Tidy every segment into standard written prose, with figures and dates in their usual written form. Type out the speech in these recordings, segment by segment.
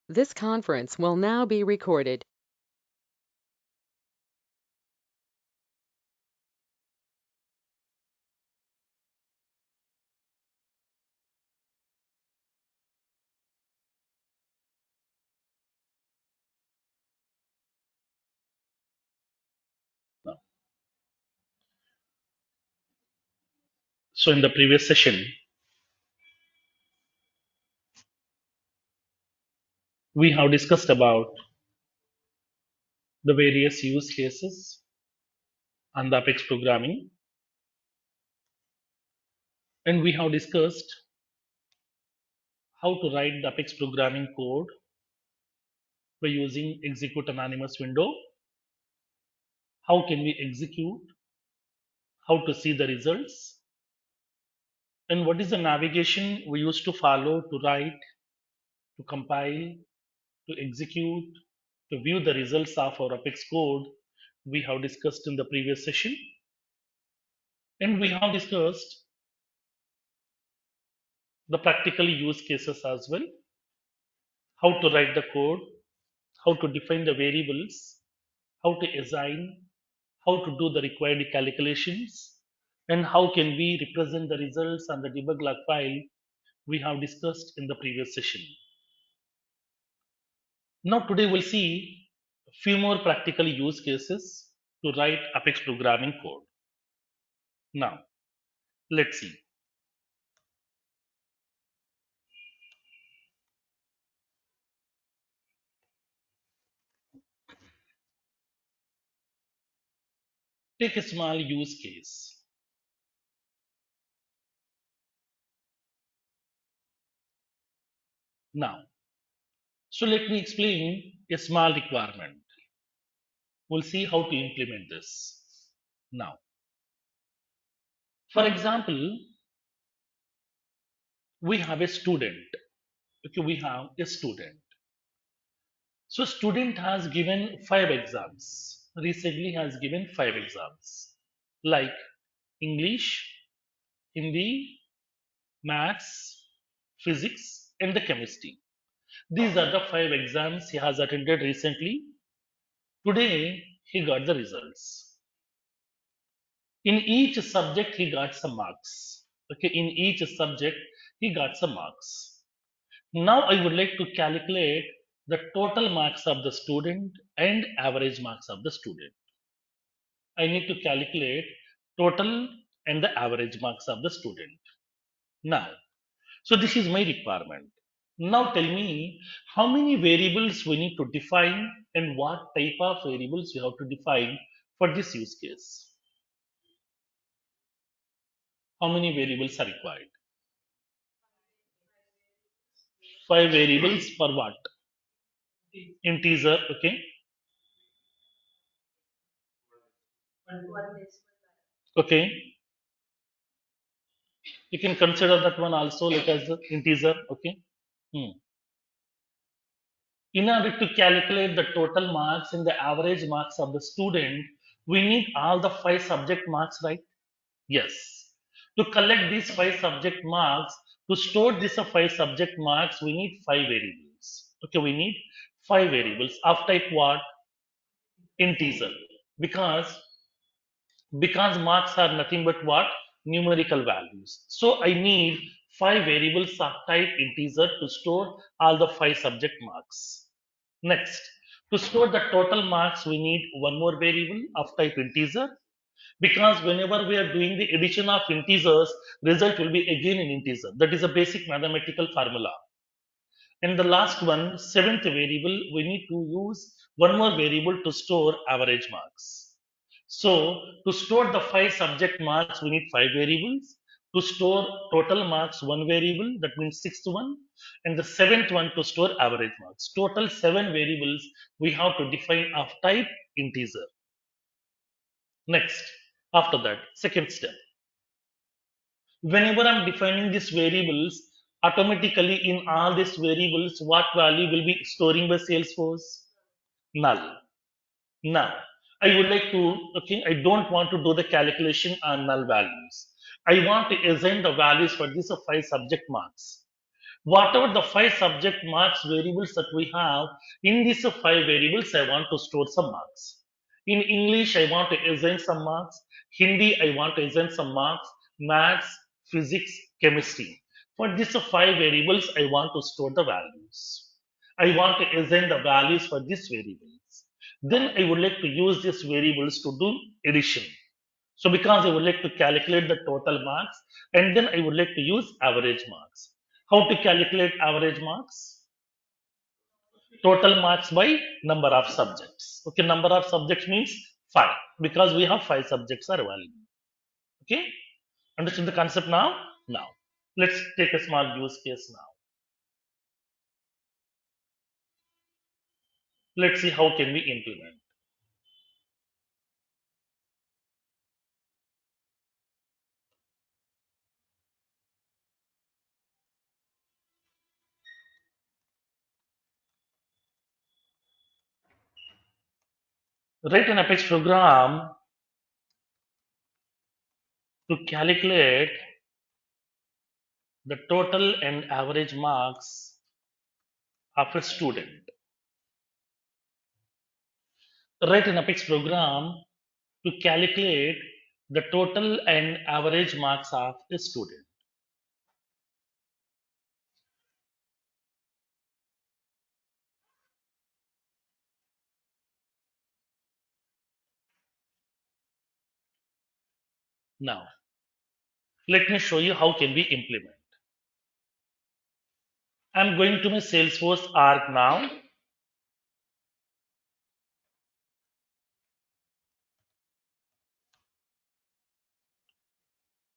This conference will now be recorded. So in the previous session, we have discussed about the various use cases and the Apex programming, and we have discussed how to write the Apex programming code by using execute anonymous window, how can we execute, how to see the results, and what is the navigation we used to follow to write, to compile, to execute, to view the results of our Apex code. We have discussed in the previous session, and we have discussed the practical use cases as well, how to write the code, how to define the variables, how to assign, how to do the required calculations, and how can we represent the results on the debug log file we have discussed in the previous session. Now today we'll see a few more practical use cases to write Apex programming code. Now let's see. Take a small use case. Now, so let me explain a small requirement. We'll see how to implement this. Now, for example, we have a student. Okay, we have a student. So student has given 5 exams. Recently has given 5 exams, like English, Hindi, Maths, Physics, and the Chemistry. These are the 5 exams he has attended recently. Today he got the results. In each subject he got some marks. Okay, in each subject he got some marks. Now I would like to calculate the total marks of the student and average marks of the student. I need to calculate total and the average marks of the student. Now, so this is my requirement. Now tell me how many variables we need to define and what type of variables we have to define for this use case. How many variables are required? 5 variables for what? Integer, okay? Okay. You can consider that one also like as the integer, okay? Hmm. In order to calculate the total marks and the average marks of the student, we need all the 5 subject marks, right? Yes. To collect these 5 subject marks, to store these 5 subject marks, we need 5 variables. Okay, we need 5 variables of type what? Integer. Because marks are nothing but what? Numerical values. So I need 5 variables of type integer to store all the 5 subject marks. Next, to store the total marks, we need one more variable of type integer, because whenever we are doing the addition of integers, result will be again in integer. That is a basic mathematical formula. And the last one, seventh variable, we need to use one more variable to store average marks. So to store the 5 subject marks, we need 5 variables. To store total marks, one variable, that means sixth one, and the seventh one to store average marks. Total 7 variables we have to define of type integer. Next, after that, second step. Whenever I'm defining these variables, automatically in all these variables, what value will be storing by Salesforce? Null. Now, I would like to, okay, I don't want to do the calculation on null values. I want to assign the values for these 5 subject marks. Whatever the five subject marks variables that we have, in these five variables I want to store some marks. In English I want to assign some marks, Hindi I want to assign some marks, maths, physics, chemistry. For these five variables I want to store the values. I want to assign the values for these variables. Then I would like to use these variables to do addition. So because I would like to calculate the total marks, and then I would like to use average marks. How to calculate average marks? Total marks by number of subjects. Okay, number of subjects means five because we have five subjects are available. Okay, understood the concept now? Now, let's take a small use case now. Let's see how can we implement. Write an Apex program to calculate the total and average marks of a student. Write an Apex program to calculate the total and average marks of a student. Now, let me show you how can we implement. I'm going to my Salesforce arc now.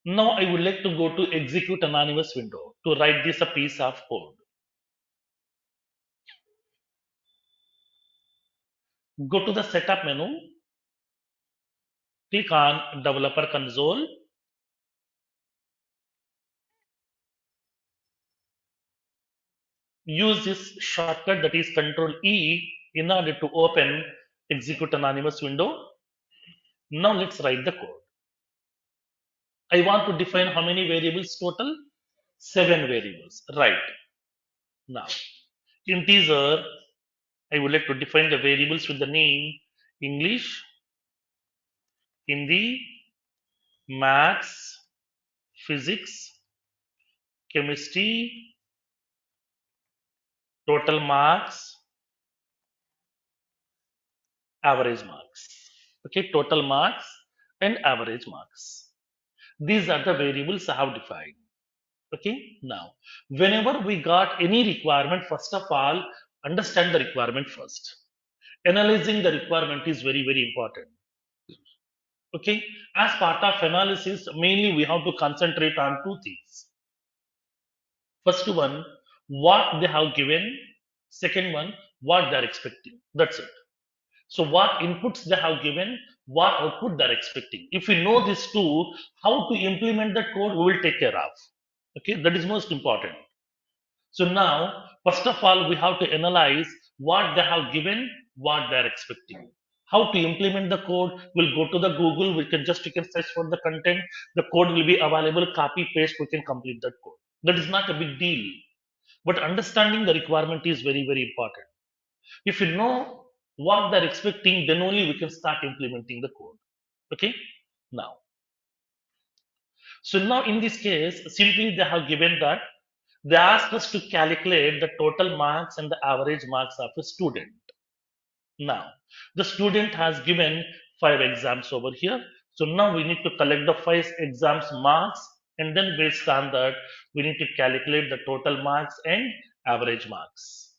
Now I would like to go to execute anonymous window to write this a piece of code. Go to the setup menu, click on developer console, use this shortcut that is Control E in order to open execute anonymous window. Now let's write the code. I want to define how many variables total? Seven variables. Right. Now, integer, I would like to define the variables with the name English, Hindi, maths, physics, chemistry, total marks, average marks. Okay, total marks and average marks. These are the variables I have defined. Okay, now, whenever we got any requirement, first of all, understand the requirement first. Analyzing the requirement is very, very important. Okay, as part of analysis, mainly we have to concentrate on two things. First one, what they have given. Second one, what they are expecting. That's it. So, what inputs they have given, what output they are expecting. If we know these two, how to implement that code, we will take care of. Okay, that is most important. So now, first of all, we have to analyze what they have given, what they are expecting. How to implement the code? We'll go to the Google. We can search for the content. The code will be available. Copy paste. We can complete that code. That is not a big deal. But understanding the requirement is very, very important. If you know what they're expecting, then only we can start implementing the code. Okay. Now, so now in this case, simply they have given that they asked us to calculate the total marks and the average marks of a student. Now, the student has given five exams over here. So now we need to collect the five exams marks, and then based on that, we need to calculate the total marks and average marks.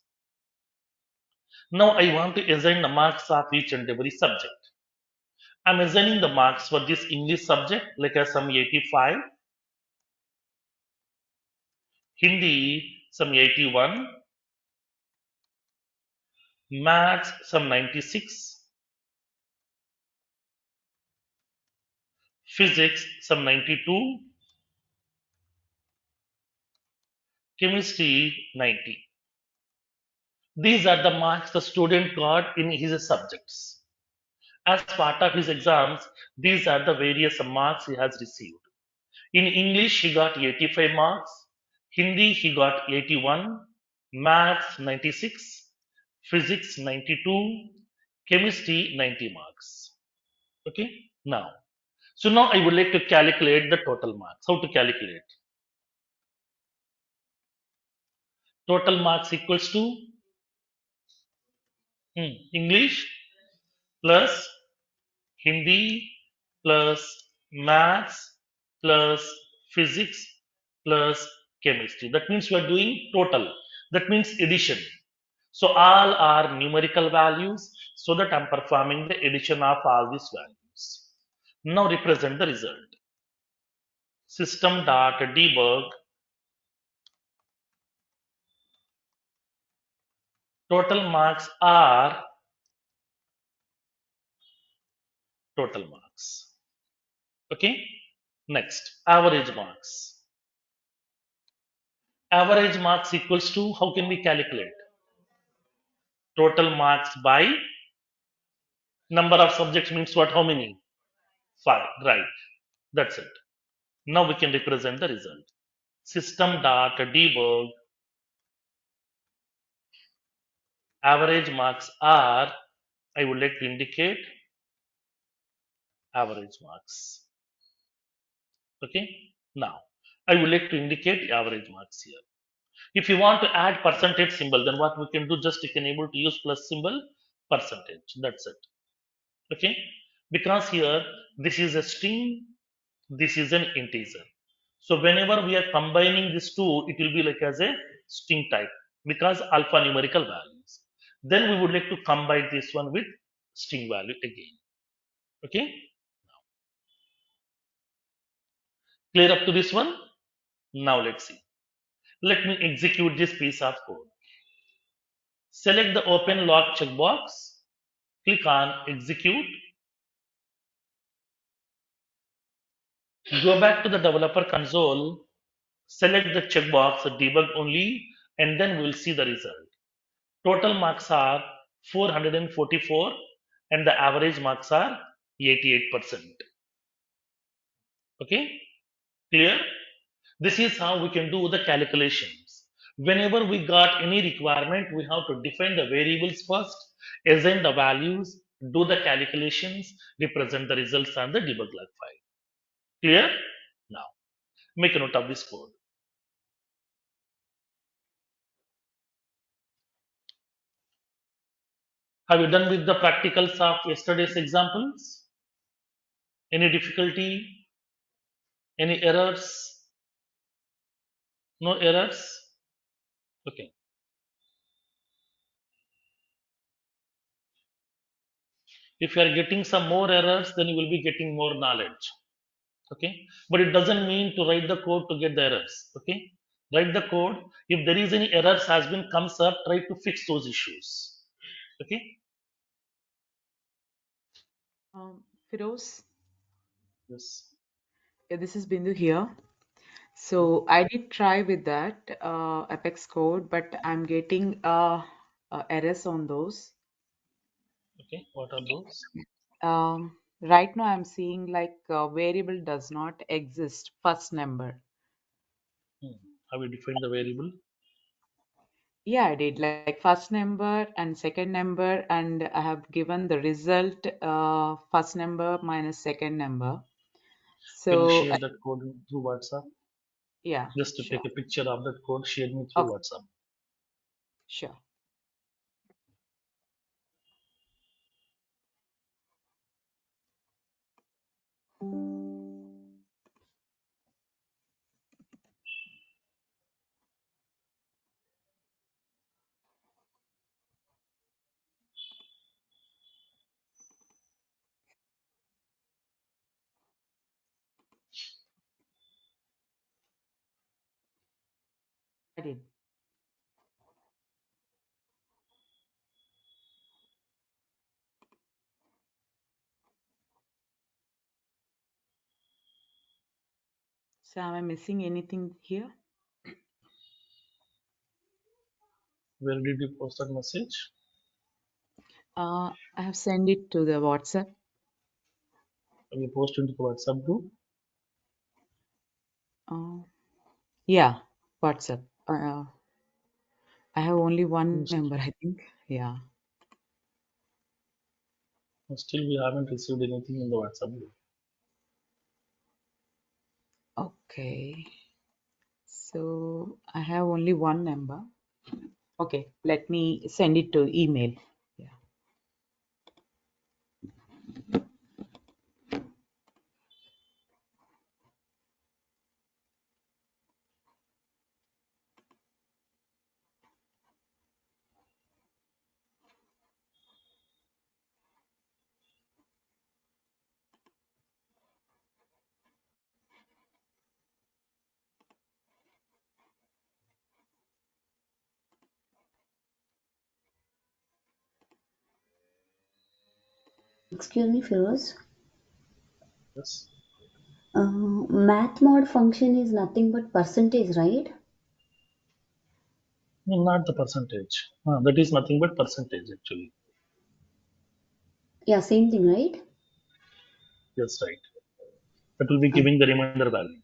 Now I want to assign the marks of each and every subject. I'm assigning the marks for this English subject, like as some 85, Hindi some 81, Maths some 96, Physics some 92, Chemistry 90. These are the marks the student got in his subjects. As part of his exams, these are the various marks he has received. In English, he got 85 marks. Hindi he got 81, maths 96, physics 92, chemistry 90 marks. Okay, now. So now I would like to calculate the total marks. How to calculate? Total marks equals to English plus Hindi plus maths plus physics plus chemistry. That means we are doing total. That means addition. So all are numerical values so that I'm performing the addition of all these values. Now represent the result. System dot debug total marks are total marks. Okay. Next, average marks. Average marks equals to, how can we calculate? Total marks by number of subjects means what? How many? Five. Right. That's it. Now we can represent the result. System dot debug average marks are, I would like to indicate average marks. Okay. Now I would like to indicate average marks here. If you want to add percentage symbol, then what we can do, just you can able to use plus symbol percentage. That's it. Okay, because here this is a string, this is an integer. So whenever we are combining these two, it will be like as a string type because alphanumerical values. Then we would like to combine this one with string value again. Okay, clear up to this one? Now let's see. Let me execute this piece of code. Select the open log checkbox, click on execute, go back to the developer console, select the checkbox debug only, and then we will see the result. Total marks are 444 and the average marks are 88%. Okay, clear? This is how we can do the calculations. Whenever we got any requirement, we have to define the variables first, assign the values, do the calculations, represent the results on the debug log file. Clear? Now, make a note of this code. Have you done with the practicals of yesterday's examples? Any difficulty? Any errors? No errors? Okay. If you are getting some more errors, then you will be getting more knowledge. Okay. But it doesn't mean to write the code to get the errors. Okay. Write the code. If there is any errors has been comes up, try to fix those issues. Okay. Firoz, Yes. yeah, this is Bindu here. So I did try with that Apex code, but I'm getting errors on those. Okay. What are those? Right now I'm seeing like variable does not exist, first number. Hmm. Have you defined the variable? Yeah, I did like first number and second number, and I have given the result first number minus second number. Can you So share that code through WhatsApp? yeah, Just to sure. take a picture of that code, share me through Okay, WhatsApp. sure. I did. So am I missing anything here? Where did you post that message? I have sent it to the WhatsApp. Have you posted into the WhatsApp group? Uh, yeah. WhatsApp. I have only one St- member, I think. Yeah. Still, we haven't received anything in the WhatsApp group. Okay. So I have only one number. Okay, let me send it to email. Yeah. Excuse me, Firoz. Yes. Math mod function is nothing but percentage, right? No, not the percentage. That is nothing but percentage actually. Yeah, same thing, right? Yes, right. That will be Uh, giving the remainder value.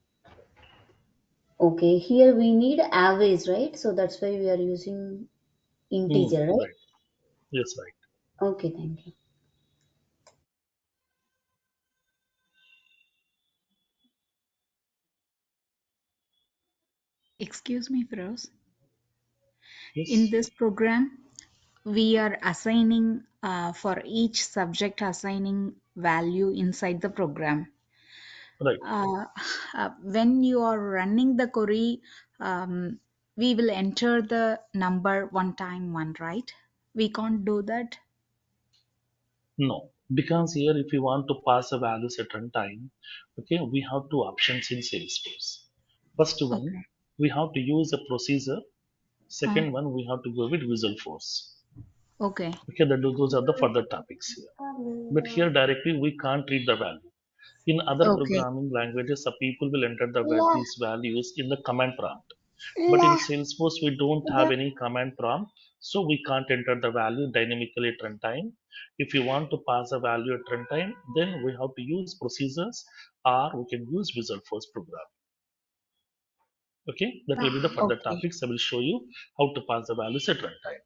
okay, here we need average, right? So that's why we are using integer, right? Right. Yes, right. Okay, thank you. Excuse me, Firoz. In Yes. this program, we are assigning for each subject assigning value inside the program. Right. Uh, when you are running the query, we will enter the number one time one, right? We can't do that. No, because here if we want to pass a value at runtime, okay, we have two options in Salesforce. First one, Okay. we have to use a procedure. Uh, Second one, we have to go with Visual Force. okay. Okay, those are the further topics here. But here directly we can't read the value. In other Okay. programming languages, the people will enter these values in the command prompt. But in Salesforce, we don't have any command prompt, so we can't enter the value dynamically at runtime. If you want to pass a value at runtime, then we have to use procedures or we can use Visual Force program. Okay, that will be the further Okay. topics. I will show you how to pass the values at runtime.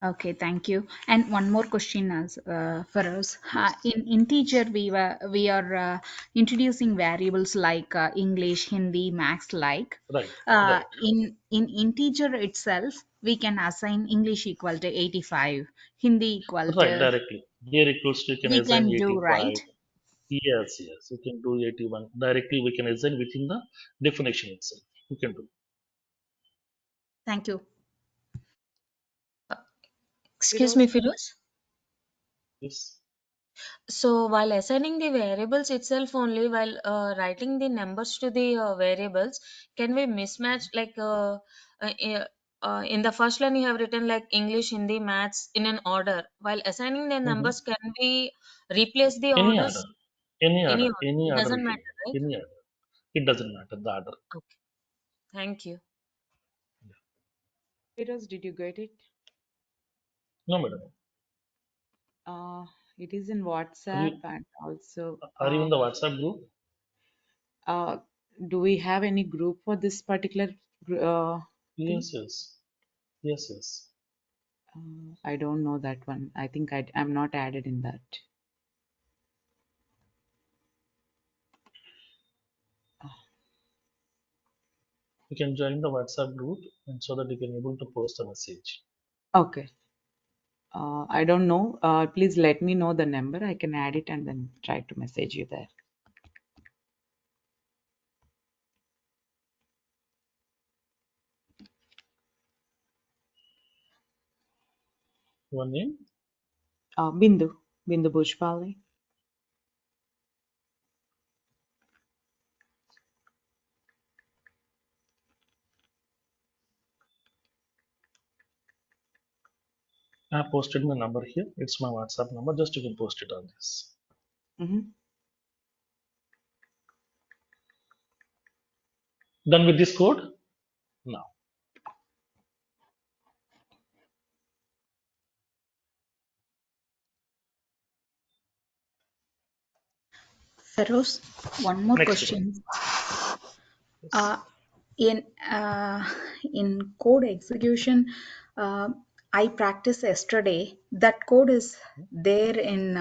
Okay, thank you. And one more question as for us. Yes, In integer, we are introducing variables like English, Hindi, Max. Like right, right, in integer itself, we can assign English equal to 85, Hindi equal right, to directly. Here equals to you can we assign can do, 85. right? Yes, yes, you can do 81. Directly we can assign within the definition itself. You can do. Thank you. Excuse me, Firoz, Firoz. Yes. So while assigning the variables itself only, while writing the numbers to the variables, can we mismatch uh, uh, in the first line you have written like English, Hindi, Maths in an order. While assigning the Mm-hmm. numbers, can we replace the Any order, orders? Any order. any It order we doesn't can matter, do. right? Any order. It doesn't matter the order. Okay. Thank you. Firoz, did you get it? No, madam. Uh, it is in Are WhatsApp you and also, in the WhatsApp group? uh, do we have any group for this particular thing? Yes, yes, yes, yes. I don't know that one. I think I'm not added in that. You can join the WhatsApp group and so that you can able to post a message. Okay. I don't know. Please let me know the number. I can add it and then try to message you there. One name. Bindu, Bindu Bhujpali. I have posted my number here. It's my WhatsApp number. Just you can post it on this. Mm-hmm. Done with this code? Now. Feroz, one more Next one. question. Yes. in uh, in code execution, uh, I practiced yesterday. That code is there in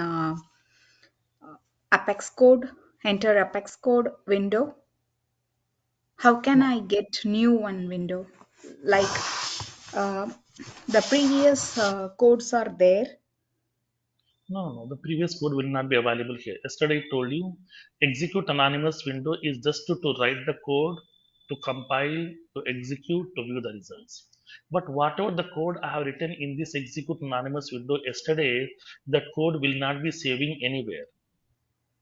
Apex code. Enter Apex code window. How can No, I get new one window? Like uh, the previous codes are there. no. The previous code will not be available here. Yesterday I told you, execute anonymous window is just to write the code, to compile, to execute, to view the results. But whatever the code I have written in this execute anonymous window yesterday, that code will not be saving anywhere.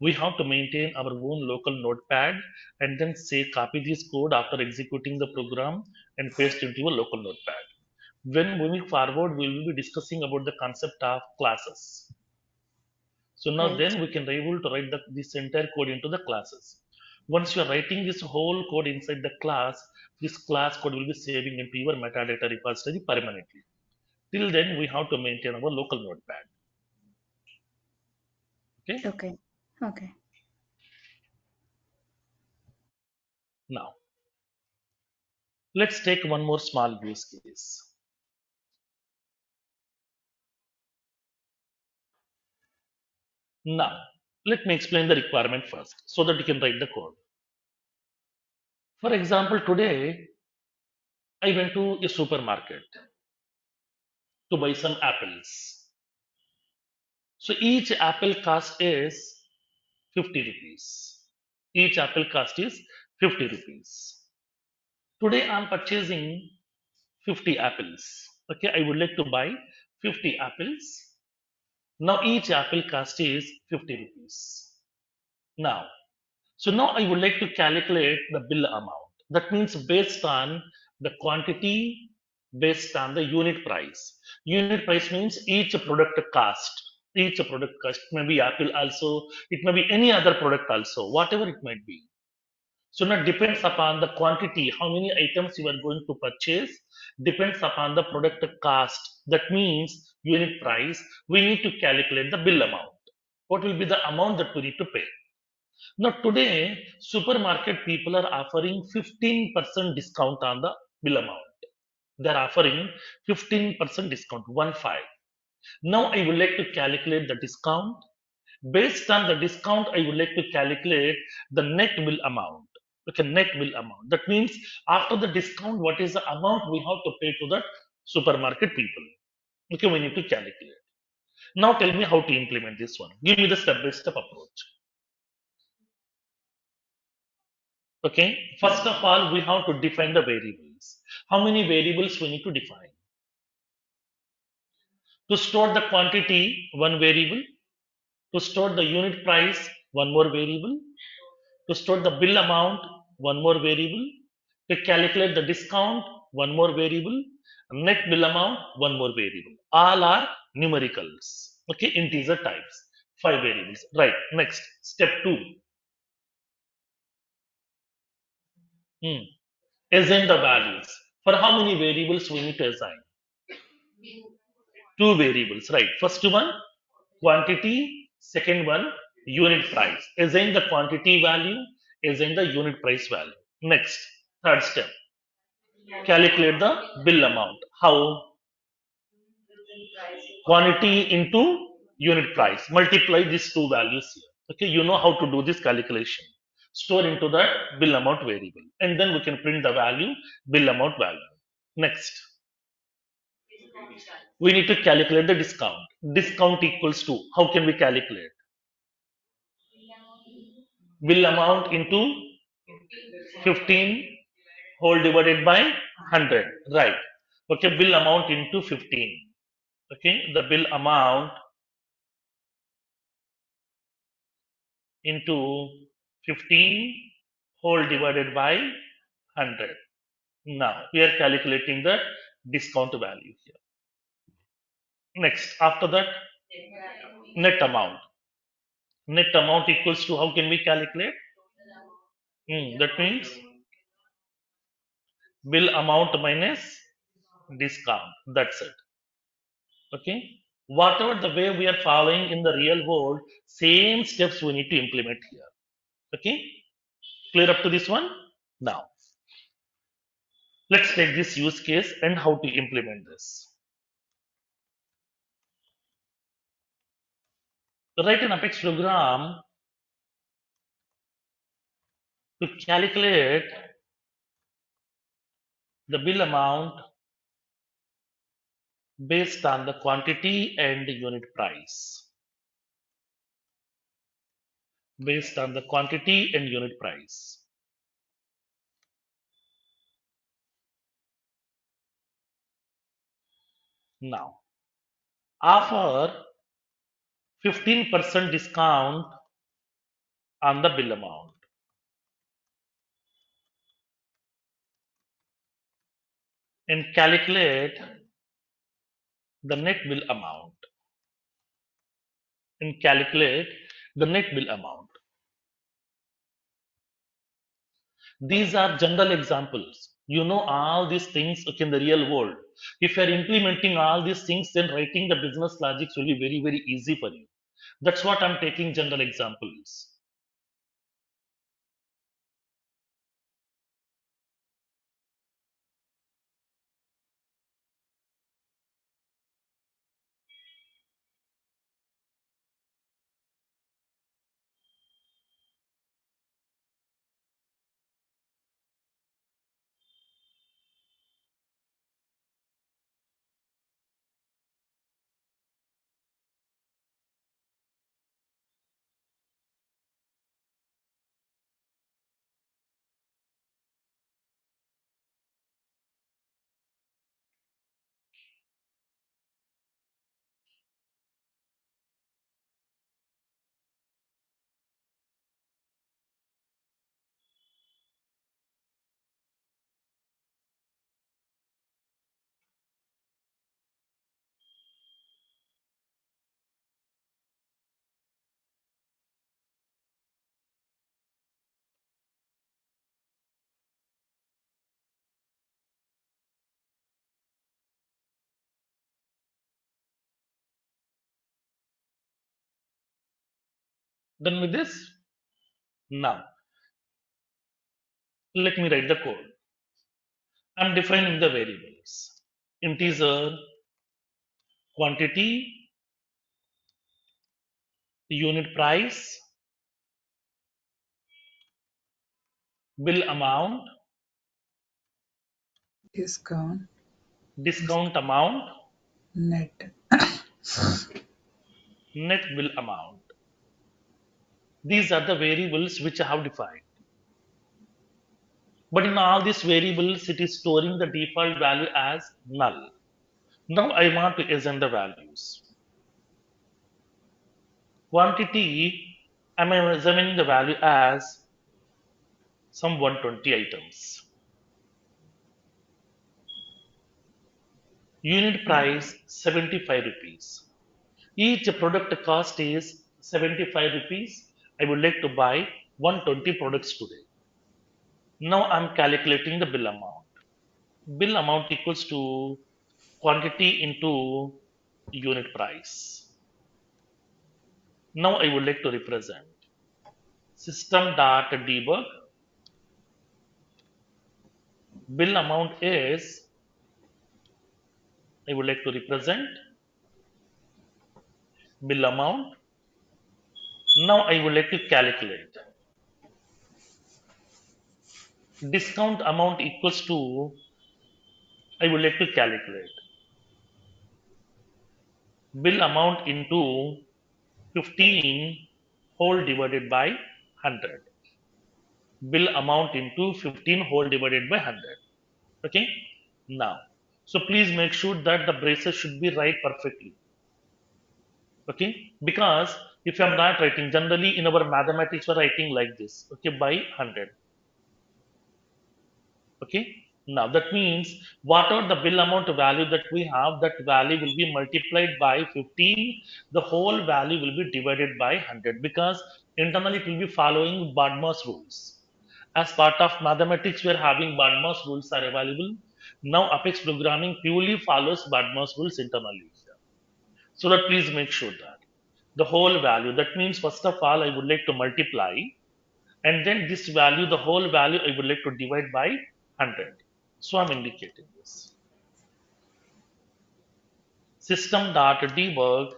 We have to maintain our own local notepad and then say copy this code after executing the program and paste into your local notepad. When moving forward, we will be discussing about the concept of classes. So now Right. then we can be able to write this entire code into the classes. Once you are writing this whole code inside the class, this class code will be saving into your metadata repository permanently. Till then, we have to maintain our local notepad. Okay. Okay. Okay. Now let's take one more small use case. Now let me explain the requirement first so that you can write the code. For example, today I went to a supermarket to buy some apples. So each apple cost is 50 rupees. Each apple cost is 50 rupees. Today I'm purchasing 50 apples. Okay, I would like to buy 50 apples. Now each apple cost is 50 rupees. Now, so now I would like to calculate the bill amount. That means based on the quantity, based on the unit price. Unit price means each product cost. Each product cost, maybe apple also, it may be any other product also, whatever it might be. So now depends upon the quantity, how many items you are going to purchase, depends upon the product cost. That means unit price. We need to calculate the bill amount. What will be the amount that we need to pay? Now today, supermarket people are offering 15% discount on the bill amount. They are offering 15% discount, 1 5. Now I would like to calculate the discount. Based on the discount, I would like to calculate the net bill amount. Okay, net bill amount. That means after the discount, what is the amount we have to pay to the supermarket people? Okay, we need to calculate. Now tell me how to implement this one. Give me the step-by-step approach. Okay, first of all, we have to define the variables. How many variables we need to define? To store the quantity, one variable. To store the unit price, one more variable. To store the bill amount, one more variable. To calculate the discount, one more variable. Net bill amount, one more variable. All are numericals. Okay, integer types. 5 variables. Right. Next, step two. Hmm. Assign the values. For how many variables we need to assign? Two variables, right? First one, quantity. Second one, unit price. Assign the quantity value, assign the unit price value. Next, third step, calculate the bill amount. How? Quantity into unit price. Multiply these two values here. Okay, you know how to do this calculation. Store into that bill amount variable. And then we can print the value, bill amount value. Next, we need to calculate the discount. Discount equals to, how can we calculate? Bill amount into 15 whole divided by 100, right? Okay, bill amount into 15. Okay, the bill amount into 15 whole divided by 100. Now we are calculating the discount value here. Next, after that, net amount. Net amount equals to, how can we calculate? That means bill amount minus discount. That's it. Okay, whatever the way we are following in the real world, same steps we need to implement here. Okay, clear up to this one? Now Let's take this use case and how to implement this. Write an Apex program to calculate the bill amount based on the quantity and unit price. Based on the quantity and unit price. Now, offer 15% discount on the bill amount and calculate the net bill amount and calculate the net bill amount. These are general examples. You know all these things in the real world. If you are implementing all these things, then writing the business logics will be very, very easy for you. That's what I'm taking general examples. Done with this? Now, let me write the code. I'm defining the variables. Integer, quantity, unit price, bill amount, Discount, discount amount, net. net bill amount. These are the variables which I have defined. But in all these variables, it is storing the default value as null. Now I want to assign the values. Quantity, I'm assuming the value as some 120 items. Unit price 75 rupees. Each product cost is 75 rupees. I would like to buy 120 products today. Now I'm calculating the bill amount. Bill amount equals to quantity into unit price. Now I would like to represent system.debug. Bill amount is, I would like to represent bill amount. Now I would like to calculate. Discount amount equals to, I would like to calculate bill amount into 15 whole divided by 100. Bill amount into 15 whole divided by 100. Okay. Now, so please make sure that the braces should be right perfectly. Okay, because if I'm not writing, generally in our mathematics we're writing like this, okay, by 100. Okay, now that means whatever the bill amount value that we have, that value will be multiplied by 15. The whole value will be divided by 100, because internally it will be following Badmas rules. As part of mathematics, we are having Badmas rules are available. Now Apex programming purely follows Badmas rules internally. So that please make sure that the whole value, that means first of all I would like to multiply, and then this value, the whole value I would like to divide by 100. So I'm indicating this. System.debug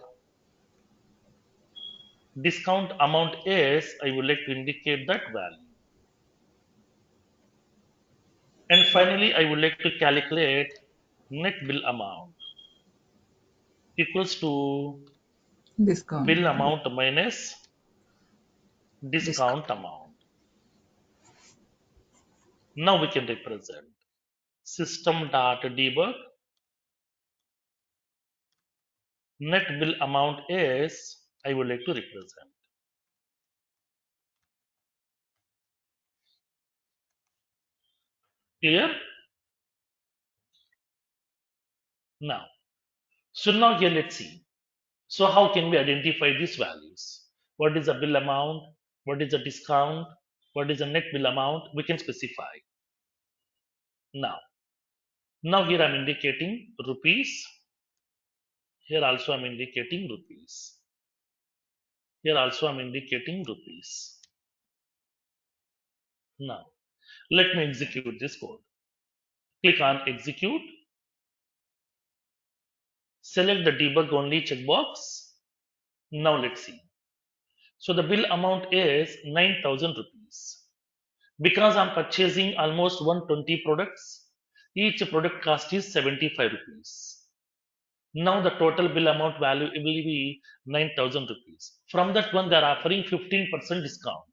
discount amount is, I would like to indicate that value. And finally, I would like to calculate net bill amount equals to Discount. bill amount minus Discount. discount amount. Now we can represent system.debug net bill amount is, I would like to represent. Clear? Now, so now here let's see. So how can we identify these values? What is the bill amount? What is the discount? What is the net bill amount? We can specify. Now, now here I'm indicating rupees. Here also I'm indicating rupees. Here also I'm indicating rupees. Now, let me execute this code. Click on execute. Select the debug only checkbox. Now let's see. So the bill amount is 9,000 rupees. Because I'm purchasing almost 120 products, each product cost is 75 rupees. Now the total bill amount value will be 9,000 rupees. From that one, they are offering 15% discount.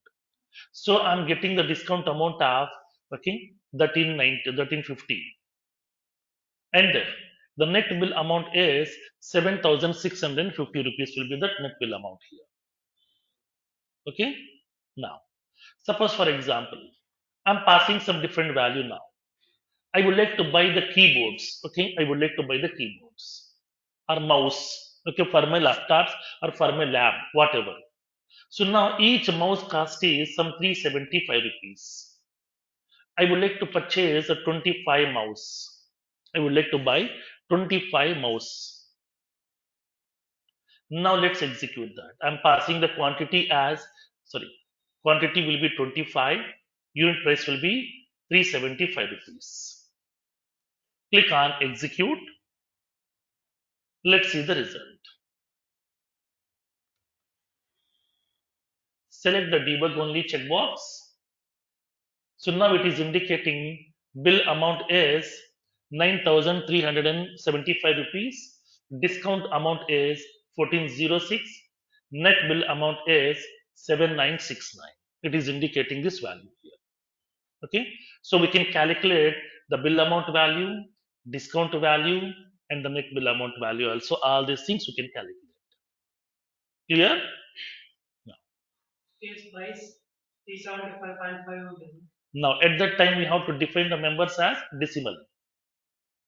So I'm getting the discount amount of, okay, 1350. And then the net bill amount is 7,650 rupees will be the net bill amount here. Okay. Now, suppose for example, I'm passing some different value now. I would like to buy the keyboards. Okay, I would like to buy the keyboards or mouse. Okay, for my laptops or for my lab, whatever. So now each mouse cost is some 375 rupees. I would like to purchase a 25 mouse. I would like to buy 25 mouse. Now let's execute that. I'm passing the quantity as, sorry, quantity will be 25. Unit price will be 375 rupees. Click on execute. Let's see the result. Select the debug only checkbox. So now it is indicating bill amount is 9,375 rupees. Discount amount is 1406. Net bill amount is 7969. It is indicating this value here. Okay. So we can calculate the bill amount value, discount value, and the net bill amount value also. All these things we can calculate. Clear? Now, at that time, we have to define the members as decimal.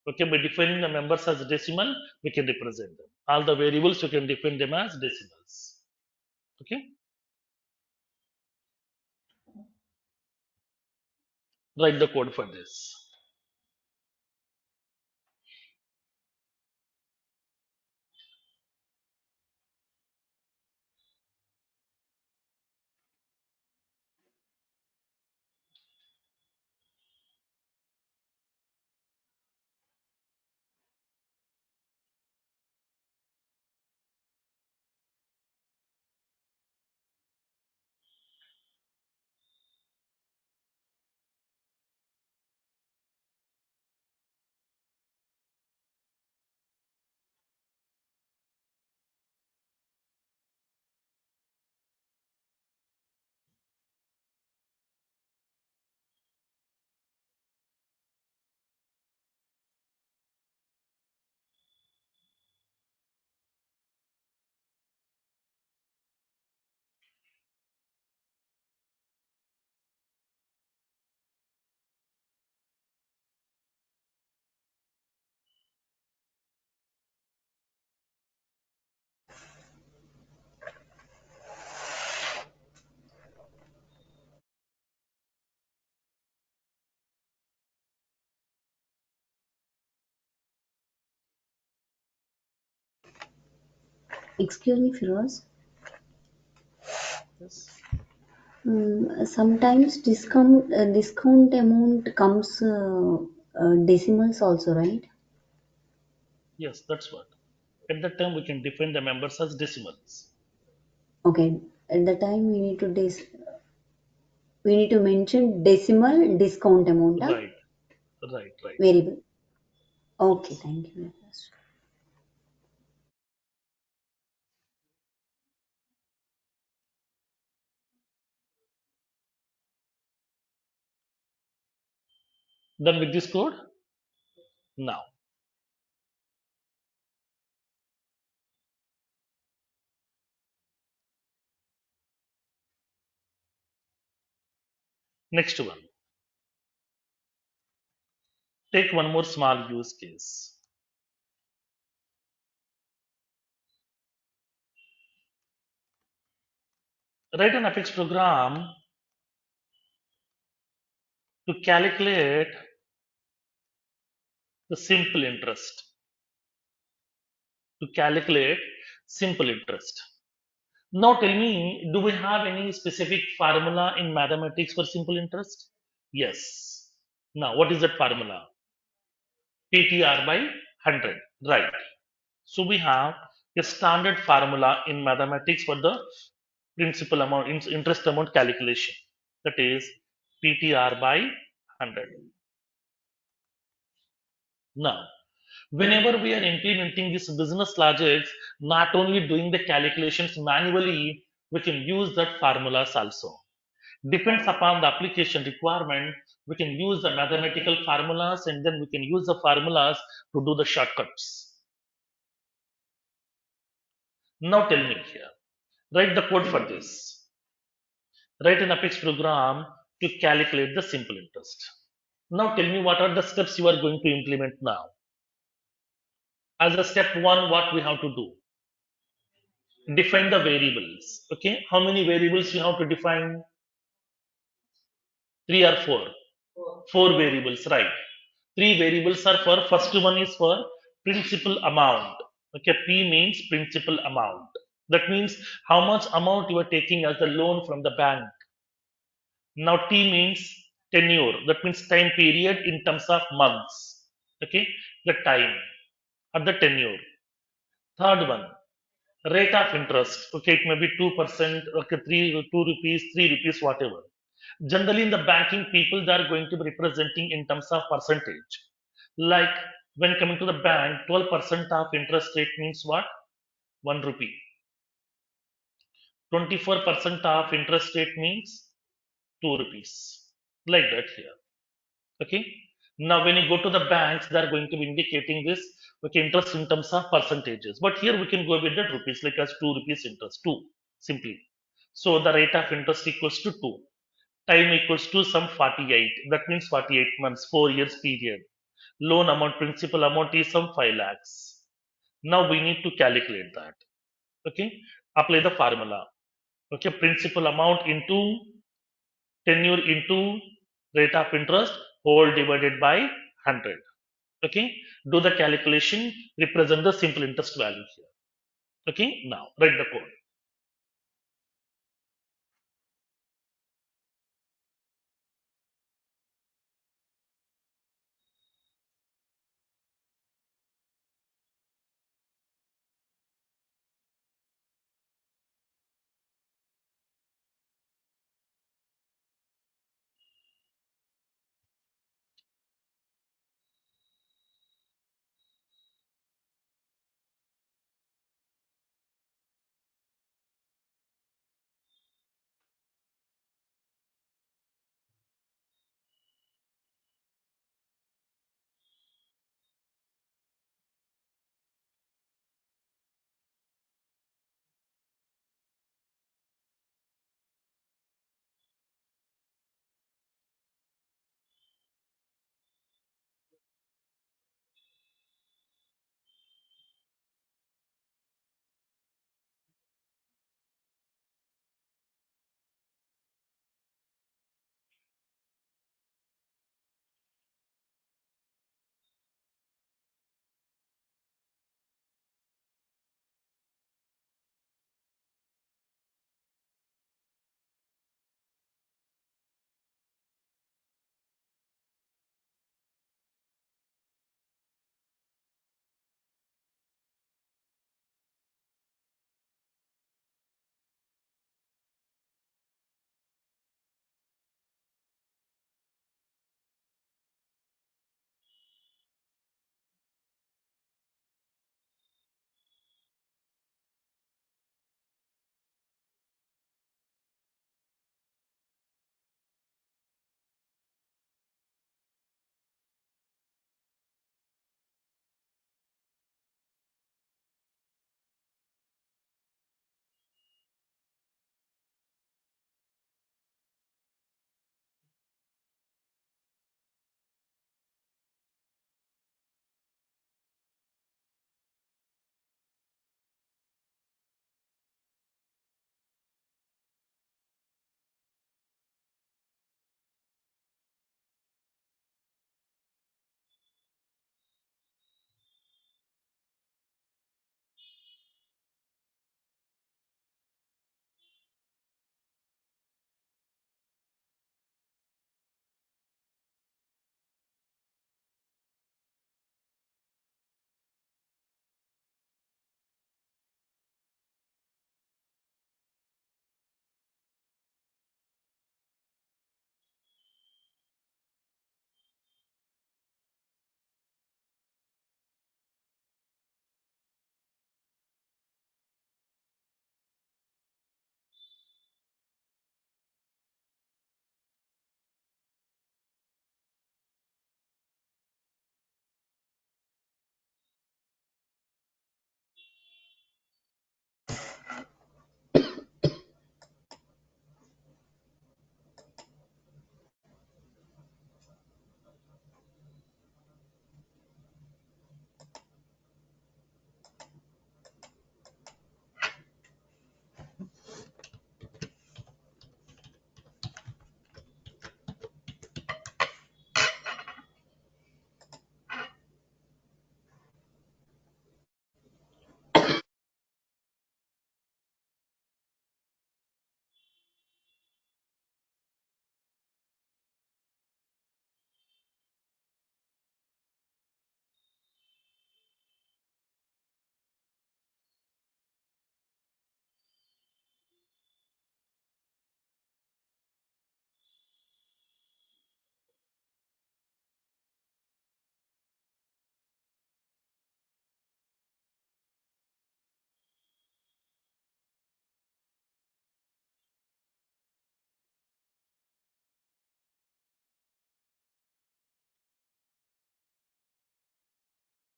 Okay, by defining the members as decimal, we can represent them. All the variables, we can define them as decimals. Okay, write the code for this. Excuse me, Firoz. Yes. Sometimes discount amount comes Decimals also, right? Yes, that's what. At that time, we can define the members as decimals. Okay. At the time we need to mention decimal discount amount, huh? Right, right, right. Variable. Okay, Yes. thank you. Done with this code? Now, next one. Take one more small use case. Write an Apex program to calculate the simple interest. To calculate simple interest. Now tell me, do we have any specific formula in mathematics for simple interest? Yes. Now, what is that formula? PTR by 100. Right. So we have a standard formula in mathematics for the principal amount, interest amount calculation. That is PTR by 100. Now, whenever we are implementing this business logics, not only doing the calculations manually, we can use that formulas also. Depends upon the application requirement, we can use the mathematical formulas and then we can use the formulas to do the shortcuts. Now tell me here, write the code for this. Write an Apex program to calculate the simple interest. Now tell me what are the steps you are going to implement now. As a step one, what we have to do? Define the variables. Okay, how many variables you have to define? Three or four? Four variables, right? Three variables are for, first one is for principal amount. Okay, P means principal amount. That means how much amount you are taking as the loan from the bank. Now T means tenure. That means time period in terms of months. Okay, the time or the tenure. Third one, rate of interest. Okay, it may be 2%. Okay, 2 rupees, 3 rupees, whatever. Generally, in the banking, people they are going to be representing in terms of percentage. Like when coming to the bank, 12% of interest rate means what? 1 rupee. 24% of interest rate means 2 rupees. Like that here. Okay. Now, when you go to the banks, they are going to be indicating this okay interest in terms of percentages. But here we can go with the rupees, like as 2 rupees interest, two simply. So the rate of interest equals to two. Time equals to some 48. That means 48 months, 4 years period. Loan amount, principal amount is some 5 lakhs. Now we need to calculate that. Okay. Apply the formula. Okay. Principal amount into tenure into rate of interest whole divided by 100. Okay. Do the calculation, represent the simple interest value here. Okay. Now write the code.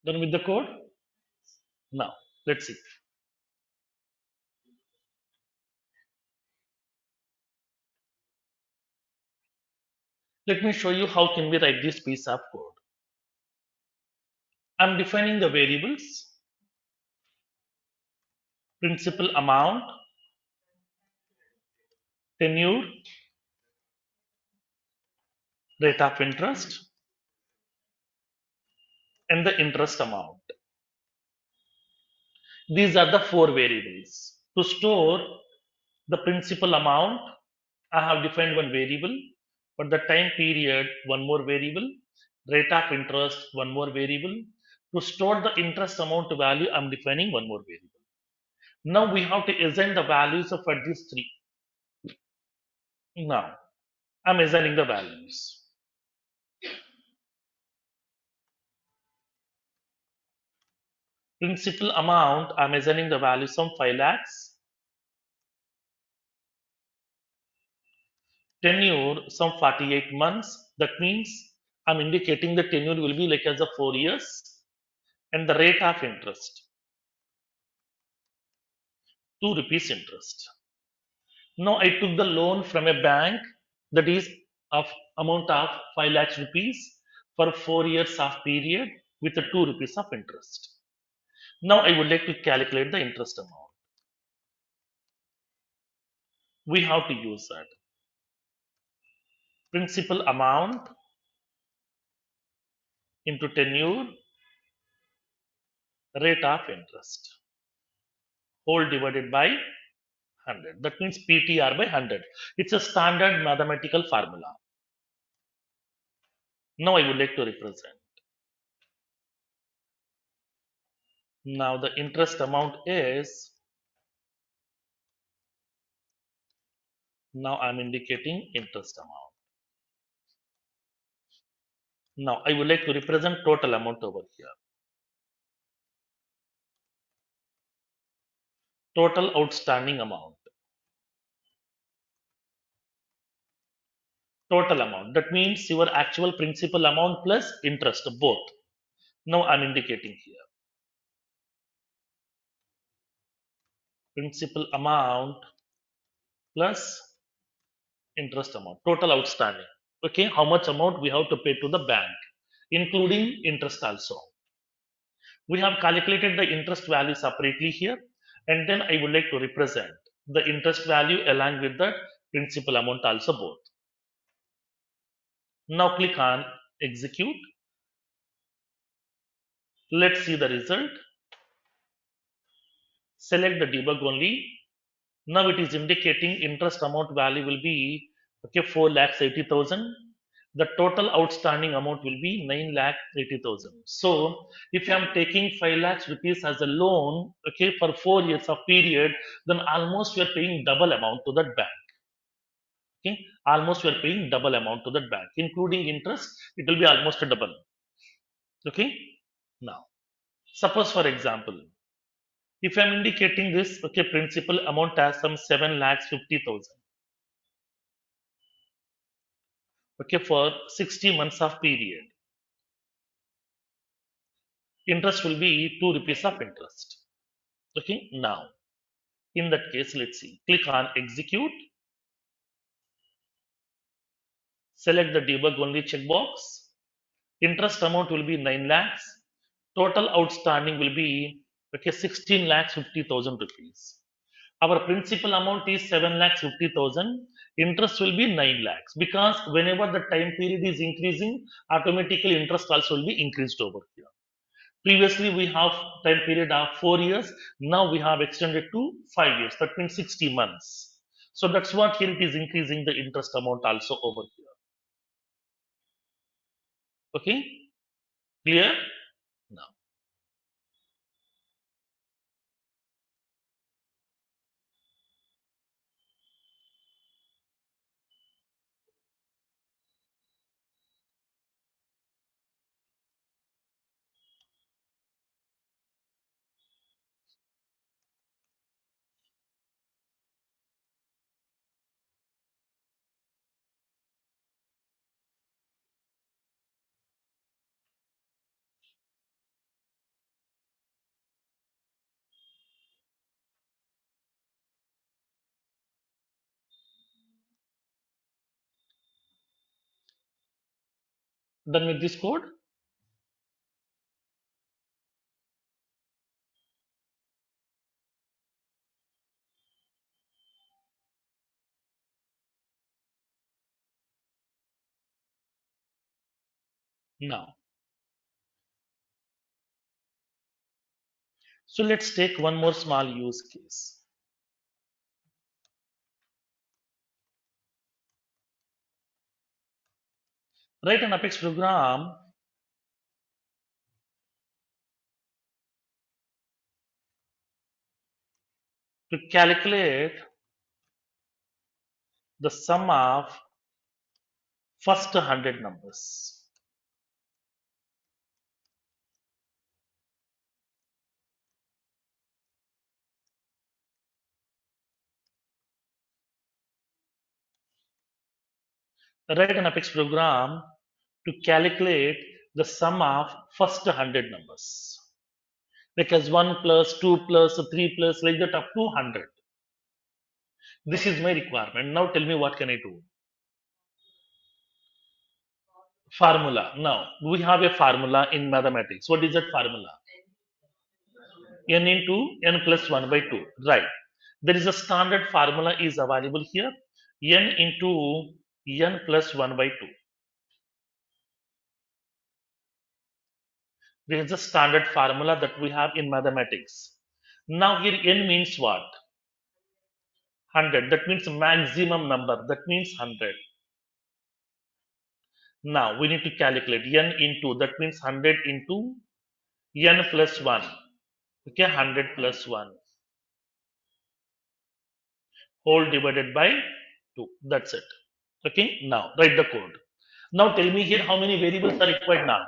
Done with the code? Now, let's see. Let me show you how can we write this piece of code. I'm defining the variables, principal amount, tenure, rate of interest, and the interest amount. These are the four variables. To store the principal amount, I have defined one variable. For the time period, one more variable. Rate of interest, one more variable. To store the interest amount value, I'm defining one more variable. Now we have to assign the values of these three. Now I'm assigning the values. Principal amount, I'm assigning the values from 5 lakhs. Tenure, some 48 months. That means I'm indicating the tenure will be like as a 4 years. And the rate of interest, 2 rupees interest. Now I took the loan from a bank that is of amount of 5 lakhs rupees for 4 years of period with a 2 rupees of interest. Now I would like to calculate the interest amount. We have to use that. Principal amount into tenure, rate of interest, whole divided by 100. That means PTR by 100. It's a standard mathematical formula. Now I would like to represent. Now the interest amount is, now I'm indicating interest amount. Now I would like to represent total amount over here. Total outstanding amount. Total amount. That means your actual principal amount plus interest, both. Now I'm indicating here. Principal amount plus interest amount. Total outstanding. Okay, how much amount we have to pay to the bank, including interest also. We have calculated the interest value separately here, and then I would like to represent the interest value along with the principal amount also both. Now click on execute. Let's see the result. Select the debug only. Now it is indicating interest amount value will be okay 4 lakhs 80,000. The total outstanding amount will be 9 lakh 80,000. So if I am taking 5 lakhs rupees as a loan, okay, for 4 years of period, then almost we are paying double amount to that bank. Okay, almost we are paying double amount to that bank, including interest. It will be almost a double. Okay, now suppose for example, if I am indicating this okay principal amount as some 7 lakhs 50,000. Okay, for 60 months of period, interest will be 2 rupees of interest. Okay, now in that case, let's see, click on execute, select the debug only checkbox. Interest amount will be 9 lakhs, total outstanding will be okay 16 lakhs 50,000 rupees. Our principal amount is 7 lakhs 50,000, interest will be 9 lakhs, because whenever the time period is increasing, automatically interest also will be increased over here. Previously, we have time period of 4 years. Now we have extended to 5 years. That means 60 months. So that's what here it is increasing the interest amount also over here. Okay, clear? Now, Done with this code? Now, so let's take one more small use case. Write an Apex program to calculate the sum of first 100 numbers. Write an Apex program to calculate the sum of first 100 numbers. Like as 1 plus 2 plus 3 plus like that up to 100. This is my requirement. Now tell me what can I do? Formula. Now we have a formula in mathematics. What is that formula? N into n plus 1 by 2. Right. There is a standard formula is available here. N into n plus 1 by 2. There is a standard formula that we have in mathematics. Now here n means what? 100. That means maximum number. That means 100. Now we need to calculate n into, that means 100 into n plus 1. Okay, 100 plus 1 whole divided by 2. That's it. Okay, now write the code. Now tell me here how many variables are required now?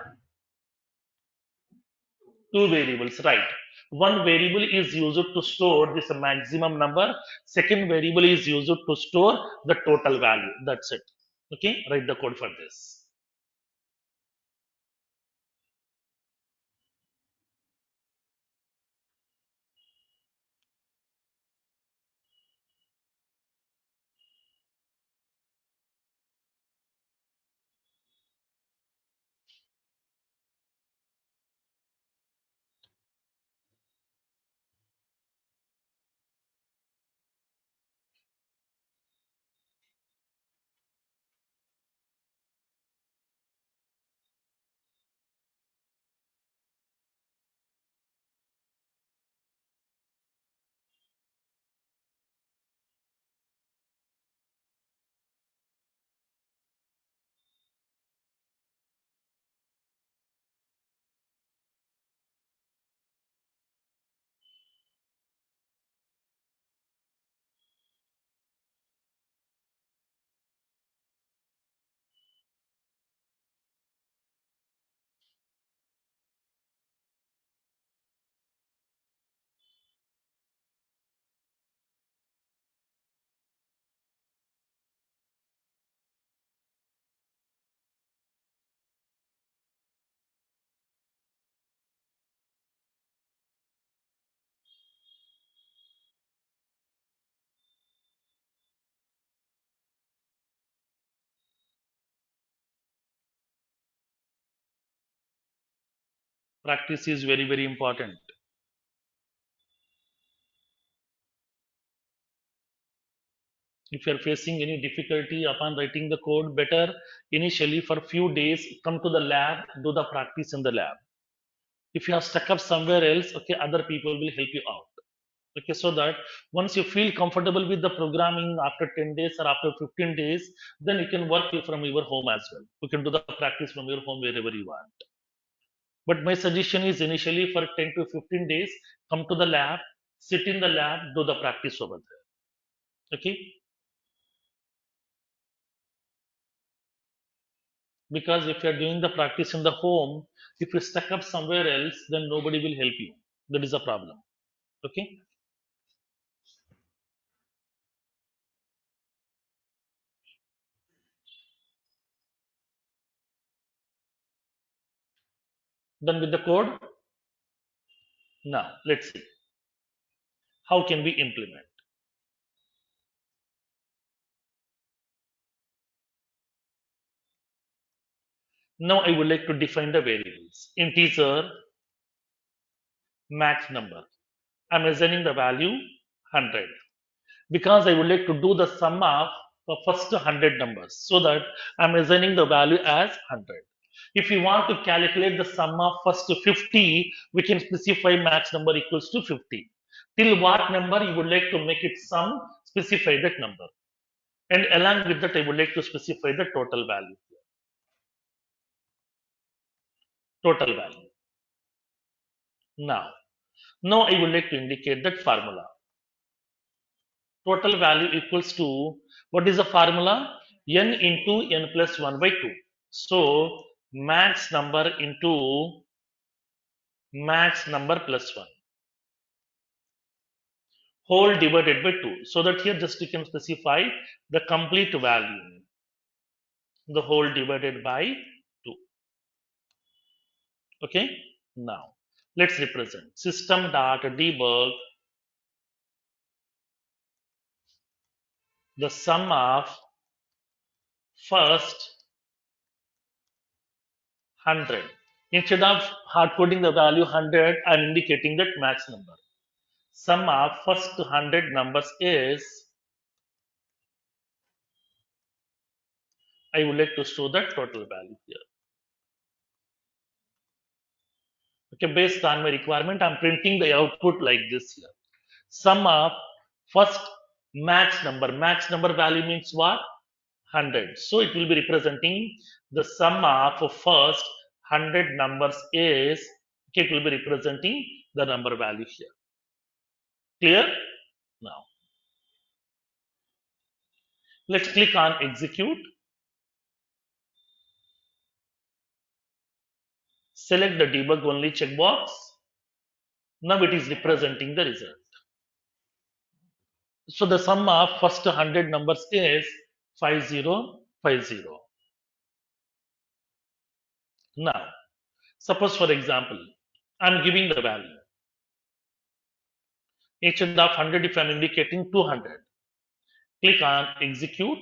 Two variables, right? One variable is used to store this maximum number. Second variable is used to store the total value. That's it. Okay, write the code for this. Practice is very, very important. If you are facing any difficulty upon writing the code, better initially for few days come to the lab, do the practice in the lab. If you have stuck up somewhere else, okay, other people will help you out. Okay, so that once you feel comfortable with the programming after 10 days or after 15 days, then you can work from your home as well. You can do the practice from your home wherever you want. But my suggestion is initially for 10 to 15 days, come to the lab, sit in the lab, do the practice over there. Okay, because if you're doing the practice in the home, if you stuck up somewhere else, then nobody will help you. That is a problem. Okay, done with the code. Now let's see how can we implement. Now I would like to define the variables. Integer, max number. I'm assigning the value 100 because I would like to do the sum of the first 100 numbers, so that I'm assigning the value as 100. If we want to calculate the sum of first 50, we can specify max number equals to 50. Till what number you would like to make it sum, specify that number. And along with that, I would like to specify the total value. Total value. Now, I would like to indicate that formula. Total value equals to, what is the formula? N into n plus 1 by 2. So, max number into max number plus 1 whole divided by 2. So that here just you can specify the complete value, the whole divided by 2. Okay. Now, let's represent system dot debug the sum of first 100. Instead of hard coding the value 100, I'm indicating that max number. Sum of first 100 numbers is, I would like to show the total value here. Okay, based on my requirement, I'm printing the output like this here. Sum of first max number. Max number value means what? 100. So it will be representing the sum of first 100 numbers is, okay, it will be representing the number value here. Clear? Now, let's click on execute. Select the debug only checkbox. Now it is representing the result. So the sum of first 100 numbers is 5050. Now, suppose for example, I'm giving the value. Instead of 100, if I'm indicating 200, click on execute.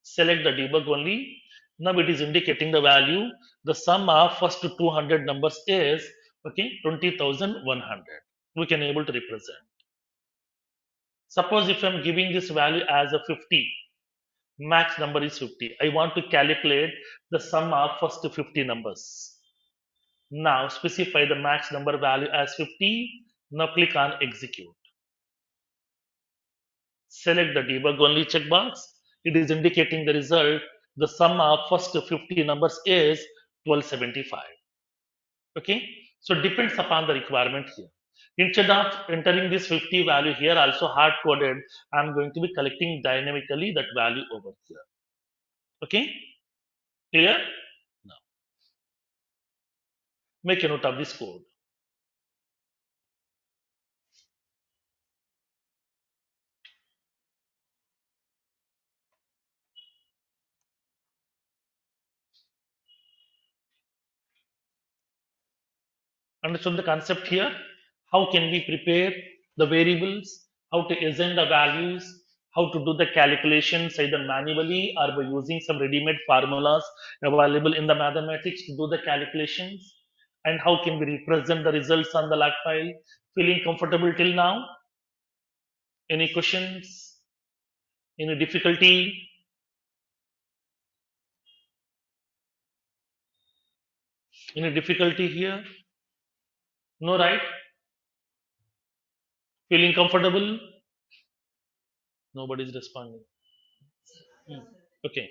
Select the debug only. Now it is indicating the value. The sum of first 200 numbers is, okay, 20,100. We can able to represent. Suppose if I'm giving this value as a 50, max number is 50. I want to calculate the sum of first 50 numbers. Now specify the max number value as 50. Now click on execute. Select the debug only checkbox. It is indicating the result. The sum of first 50 numbers is 1275. Okay. So depends upon the requirement here. Instead of entering this 50 value here, also hard coded, I'm going to be collecting dynamically that value over here. Okay. Clear? Now, make a note of this code. Understood the concept here? How can we prepare the variables? How to assign the values? How to do the calculations either manually or by using some ready-made formulas available in the mathematics to do the calculations? And how can we represent the results on the log file? Feeling comfortable till now? Any questions? Any difficulty? Any difficulty here? No, right? Feeling comfortable? Nobody's responding. Hmm. Okay.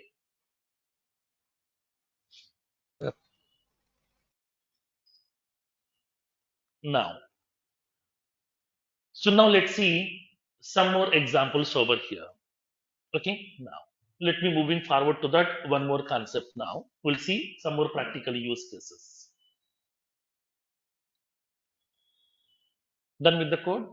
Now, so now let's see some more examples over here. Okay. Now, let me moving forward to that one more concept now. We'll see some more practical use cases. Done with the code?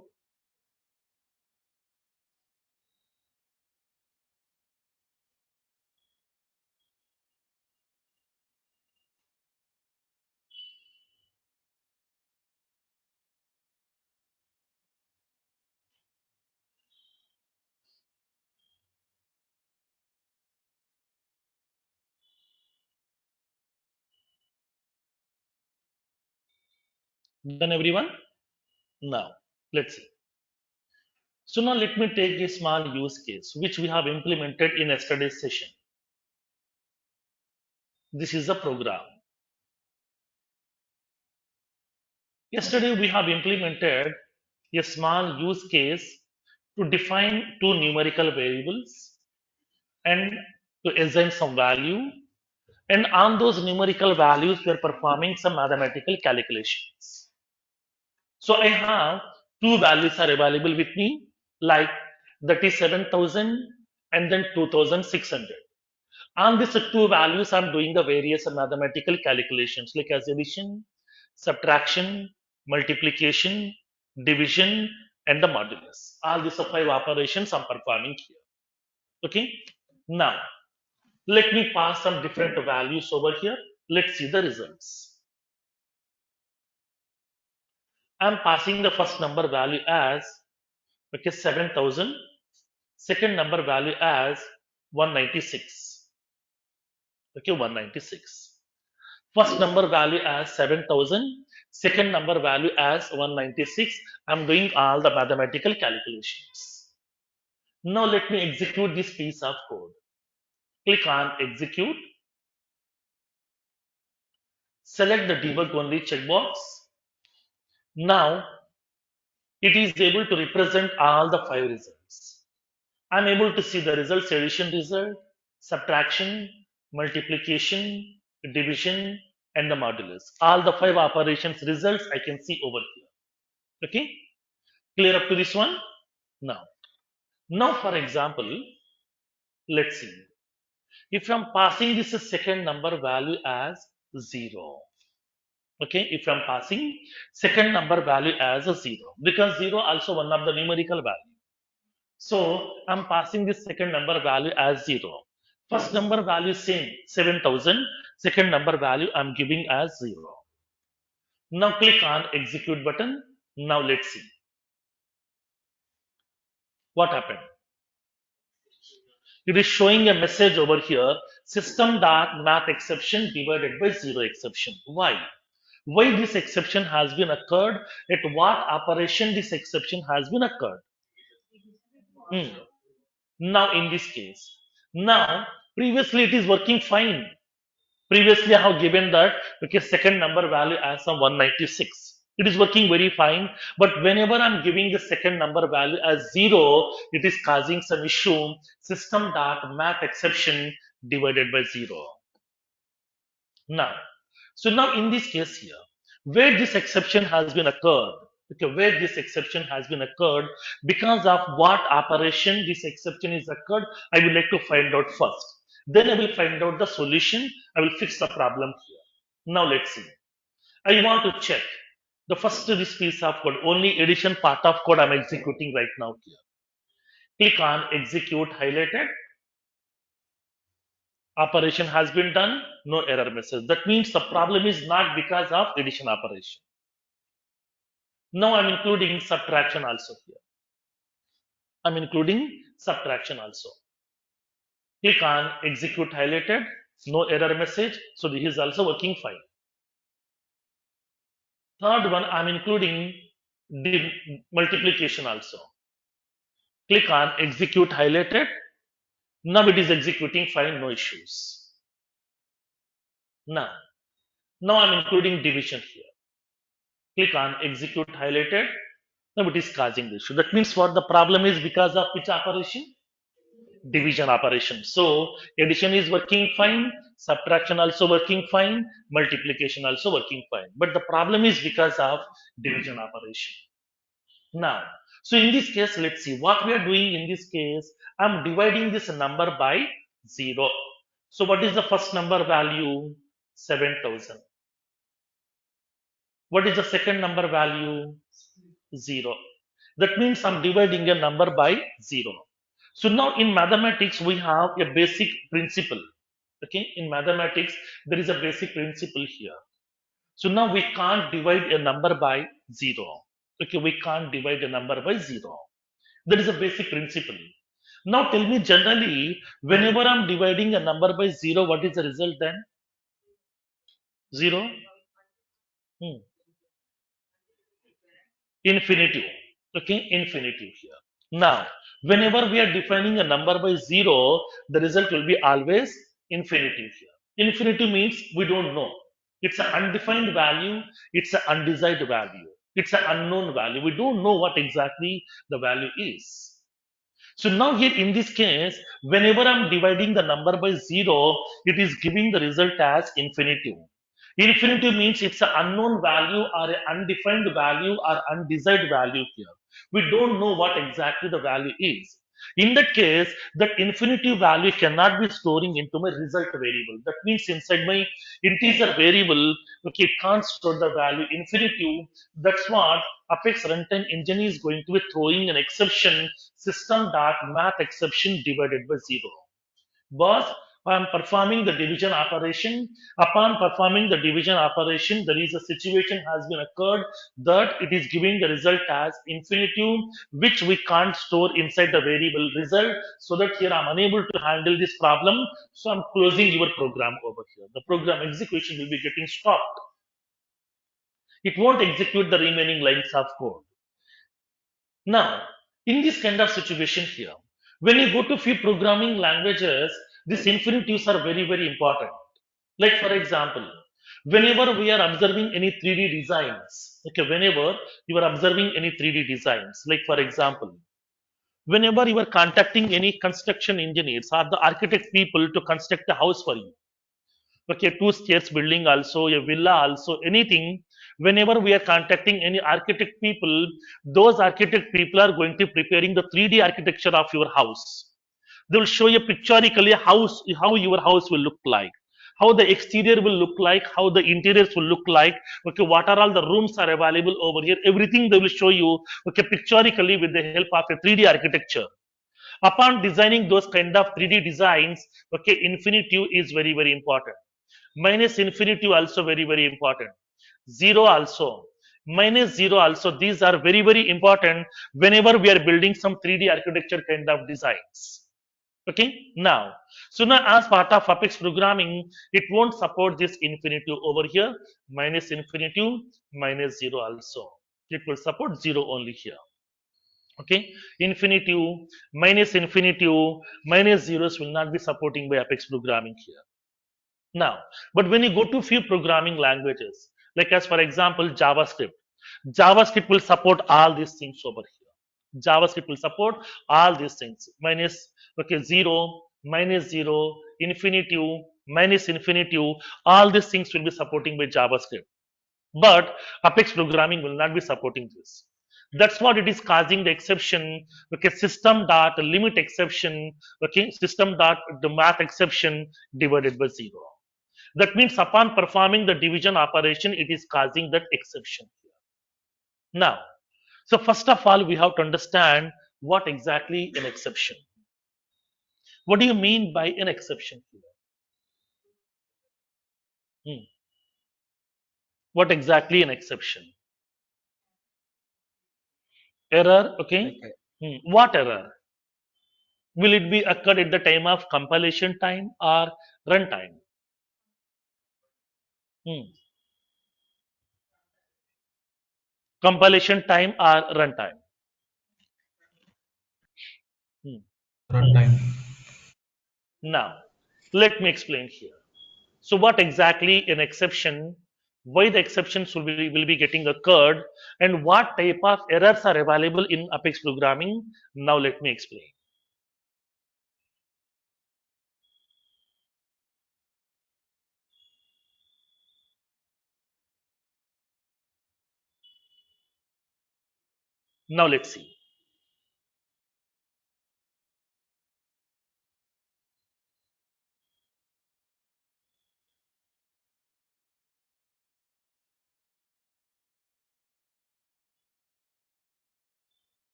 Done, everyone? Now, let's see. So now let me take a small use case which we have implemented in yesterday's session. This is the program. Yesterday we have implemented a small use case to define two numerical variables and to assign some value. And on those numerical values, we are performing some mathematical calculations. So I have two values are available with me, like that is 7,000 and then 2,600. On these two values, I'm doing the various mathematical calculations like as addition, subtraction, multiplication, division, and the modulus. All these are five operations I'm performing here. Okay. Now, let me pass some different values over here. Let's see the results. I'm passing the first number value as 7,000. Second number value as 196. 196. First number value as 7,000. Second number value as 196. I'm doing all the mathematical calculations. Now let me execute this piece of code. Click on execute. Select the debug only checkbox. Now it is able to represent all the five results. I'm able to see the results: addition result, subtraction, multiplication, division, and the modulus. All the five operations results I can see over here. Okay, clear up to this one? Now for example, let's see. If I'm passing this second number value as 0. Okay, if I'm passing second number value as a 0, because 0 also one of the numerical value. So I'm passing this second number value as 0. First number value same 7,000. Second number value I'm giving as 0. Now click on execute button. Now let's see what happened. It is showing a message over here: system dot math exception divided by 0 exception. Why? Why this exception has been occurred? At what operation this exception has been occurred? Hmm. Now in this case, now previously it is working fine. Previously I have given that second number value as a 196. It is working very fine, but whenever I'm giving the second number value as 0, it is causing some issue. System dot math exception divided by 0. Now, so now in this case here, where this exception has been occurred, where this exception has been occurred, because of what operation this exception is occurred, I would like to find out first. Then I will find out the solution. I will fix the problem here. Now let's see. I want to check the first this piece of code. Only addition part of code I'm executing right now here. Click on execute highlighted. Operation has been done, no error message. That means the problem is not because of addition operation. Now I'm including subtraction also here. I'm including subtraction also. Click on execute highlighted, no error message. So this is also working fine. Third one, I'm including the multiplication also. Click on execute highlighted. Now it is executing fine, no issues. Now I'm including division here. Click on execute highlighted. Now it is causing the issue. That means what the problem is because of which operation? Division operation. So addition is working fine, subtraction also working fine, multiplication also working fine. But the problem is because of division operation. Now, so in this case, let's see what we are doing in this case. I'm dividing this number by 0. So what is the first number value? 7,000. What is the second number value? 0. That means I'm dividing a number by 0. So now in mathematics, we have a basic principle. Okay, in mathematics, there is a basic principle here. So now we can't divide a number by 0. Okay, we can't divide a number by 0. That is a basic principle. Now tell me generally, whenever I'm dividing a number by 0, what is the result then? 0? infinitive. Okay, infinitive here. Now, whenever we are defining a number by zero, the result will be always infinitive here. Infinitive means we don't know. It's an undefined value, it's an undesired value, it's an unknown value. We don't know what exactly the value is. So now here in this case, whenever I'm dividing the number by zero, it is giving the result as infinitive. Infinitive means it's an unknown value or an undefined value or undesired value here. We don't know what exactly the value is. In that case, that infinitive value cannot be storing into my result variable. That means inside my integer variable, okay, it can't store the value infinitive. That's what Apex runtime engine is going to be throwing an exception system dot math exception divided by zero. Was I am performing the division operation. Upon performing the division operation, there is a situation has been occurred that it is giving the result as infinitive, which we can't store inside the variable result. So that here I'm unable to handle this problem. So I'm closing your program over here. The program execution will be getting stopped. It won't execute the remaining lines of code. Now, in this kind of situation here, when you go to few programming languages, these infinitives are very, very important. Like for example, whenever we are observing any 3D designs, okay, whenever you are observing any 3D designs, like for example, whenever you are contacting any construction engineers or the architect people to construct a house for you, okay, two stairs building also, a villa also, anything, whenever we are contacting any architect people, those architect people are going to preparing the 3D architecture of your house. They will show you pictorically how your house will look like, how the exterior will look like, how the interiors will look like, okay, what are all the rooms are available over here, everything they will show you, okay, pictorically with the help of a 3D architecture. Upon designing those kind of 3D designs, okay, infinitive is very, very important. Minus infinitive also very, very important. Zero also, minus zero also, these are very, very important whenever we are building some 3D architecture kind of designs. Okay, now, so now as part of Apex programming, it won't support this infinitive over here. Minus infinitive, minus zero also, it will support zero only here. Okay, infinitive, minus zeros will not be supporting by Apex programming here. Now, but when you go to few programming languages, like as for example JavaScript, JavaScript will support all these things over here. JavaScript will support all these things. Minus, okay, zero, minus zero, infinitive, minus infinitive, all these things will be supporting by JavaScript. But Apex programming will not be supporting this. That's what it is causing the exception. Okay, system dot limit exception. Okay, system dot the math exception divided by zero. That means upon performing the division operation, it is causing that exception here. Now, so first of all, we have to understand what exactly an exception. What do you mean by an exception here? Hmm. What exactly an exception? Error, okay. Like What error? Will it be occurred at the time of compilation time or runtime? Hmm. Compilation time or runtime? Hmm. runtime. Now, let me explain here. So, what exactly an exception? Why the exceptions will be getting occurred, and what type of errors are available in Apex programming? Now, let me explain. Now, let's see.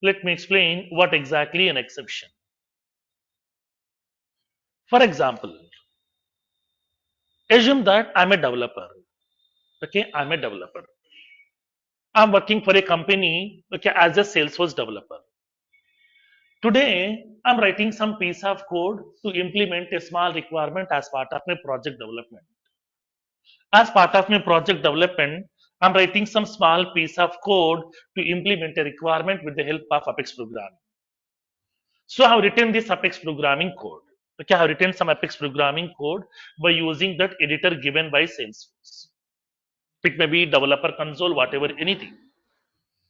Let me explain what exactly an exception. For example, assume that I'm a developer. Okay, I'm a developer. I'm working for a company. Okay, as a Salesforce developer. Today, I'm writing some piece of code to implement a small requirement as part of my project development. As part of my project development, I'm writing some small piece of code to implement a requirement with the help of Apex programming. So I've written this Apex programming code. Okay, I've written some Apex programming code by using that editor given by Salesforce. It may be developer console, whatever, anything.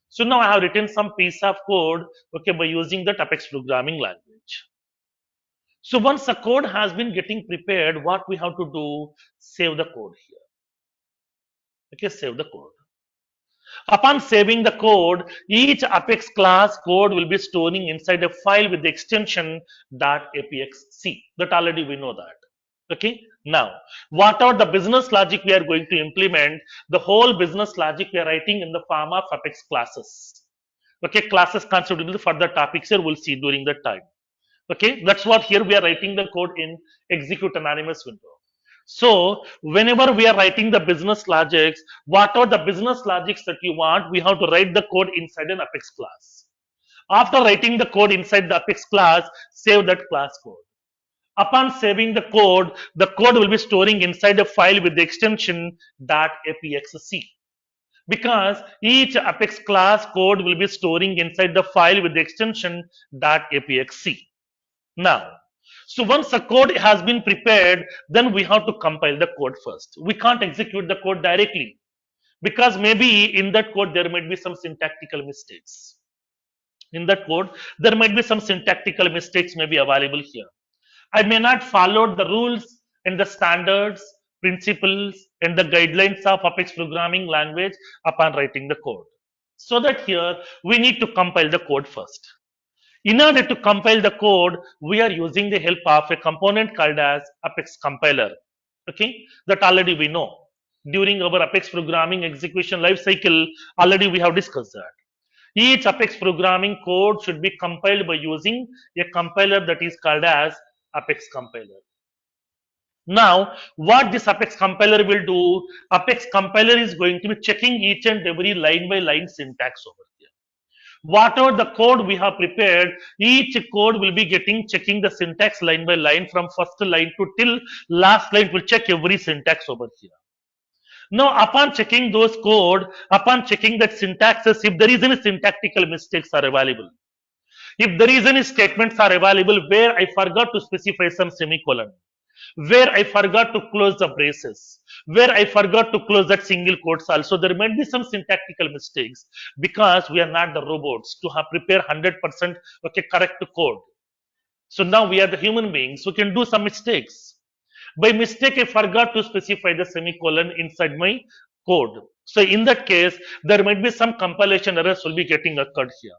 So now I have written some piece of code, okay, by using that Apex programming language. So once the code has been getting prepared, what we have to do, save the code here. Okay, save the code. Upon saving the code, each Apex class code will be storing inside a file with the extension .apxc. That already we know that. Okay. Now, what are the business logic we are going to implement? The whole business logic we are writing in the form of Apex classes. Okay, classes concept will be further topics here we'll see during that time. Okay, that's what here we are writing the code in execute anonymous window. So whenever we are writing the business logics, what are the business logics that you want, we have to write the code inside an Apex class. After writing the code inside the Apex class, save that class code. Upon saving the code will be storing inside a file with the extension .apxc. Because each Apex class code will be storing inside the file with the extension .apxc. Now, so once the code has been prepared, then we have to compile the code first. We can't execute the code directly because maybe in that code there might be some syntactical mistakes. In that code, there might be some syntactical mistakes may be available here. I may not follow the rules and the standards, principles, and the guidelines of Apex programming language upon writing the code. So that here we need to compile the code first. In order to compile the code, we are using the help of a component called as Apex compiler. Okay, that already we know. During our Apex programming execution life cycle, already we have discussed that. Each Apex programming code should be compiled by using a compiler that is called as Apex compiler. Now, what this Apex compiler will do, Apex compiler is going to be checking each and every line by line syntax over here. Whatever the code we have prepared, each code will be getting checking the syntax line by line from first line to till last line will check every syntax over here. Now, upon checking those code, upon checking that syntaxes, if there is any syntactical mistakes are available, if there is any statements are available where I forgot to specify some semicolon, where I forgot to close the braces, where I forgot to close that single quotes also, there might be some syntactical mistakes because we are not the robots to have prepare 100% okay correct code. So now we are the human beings who can do some mistakes. By mistake, I forgot to specify the semicolon inside my code. So in that case, there might be some compilation errors will be getting occurred here.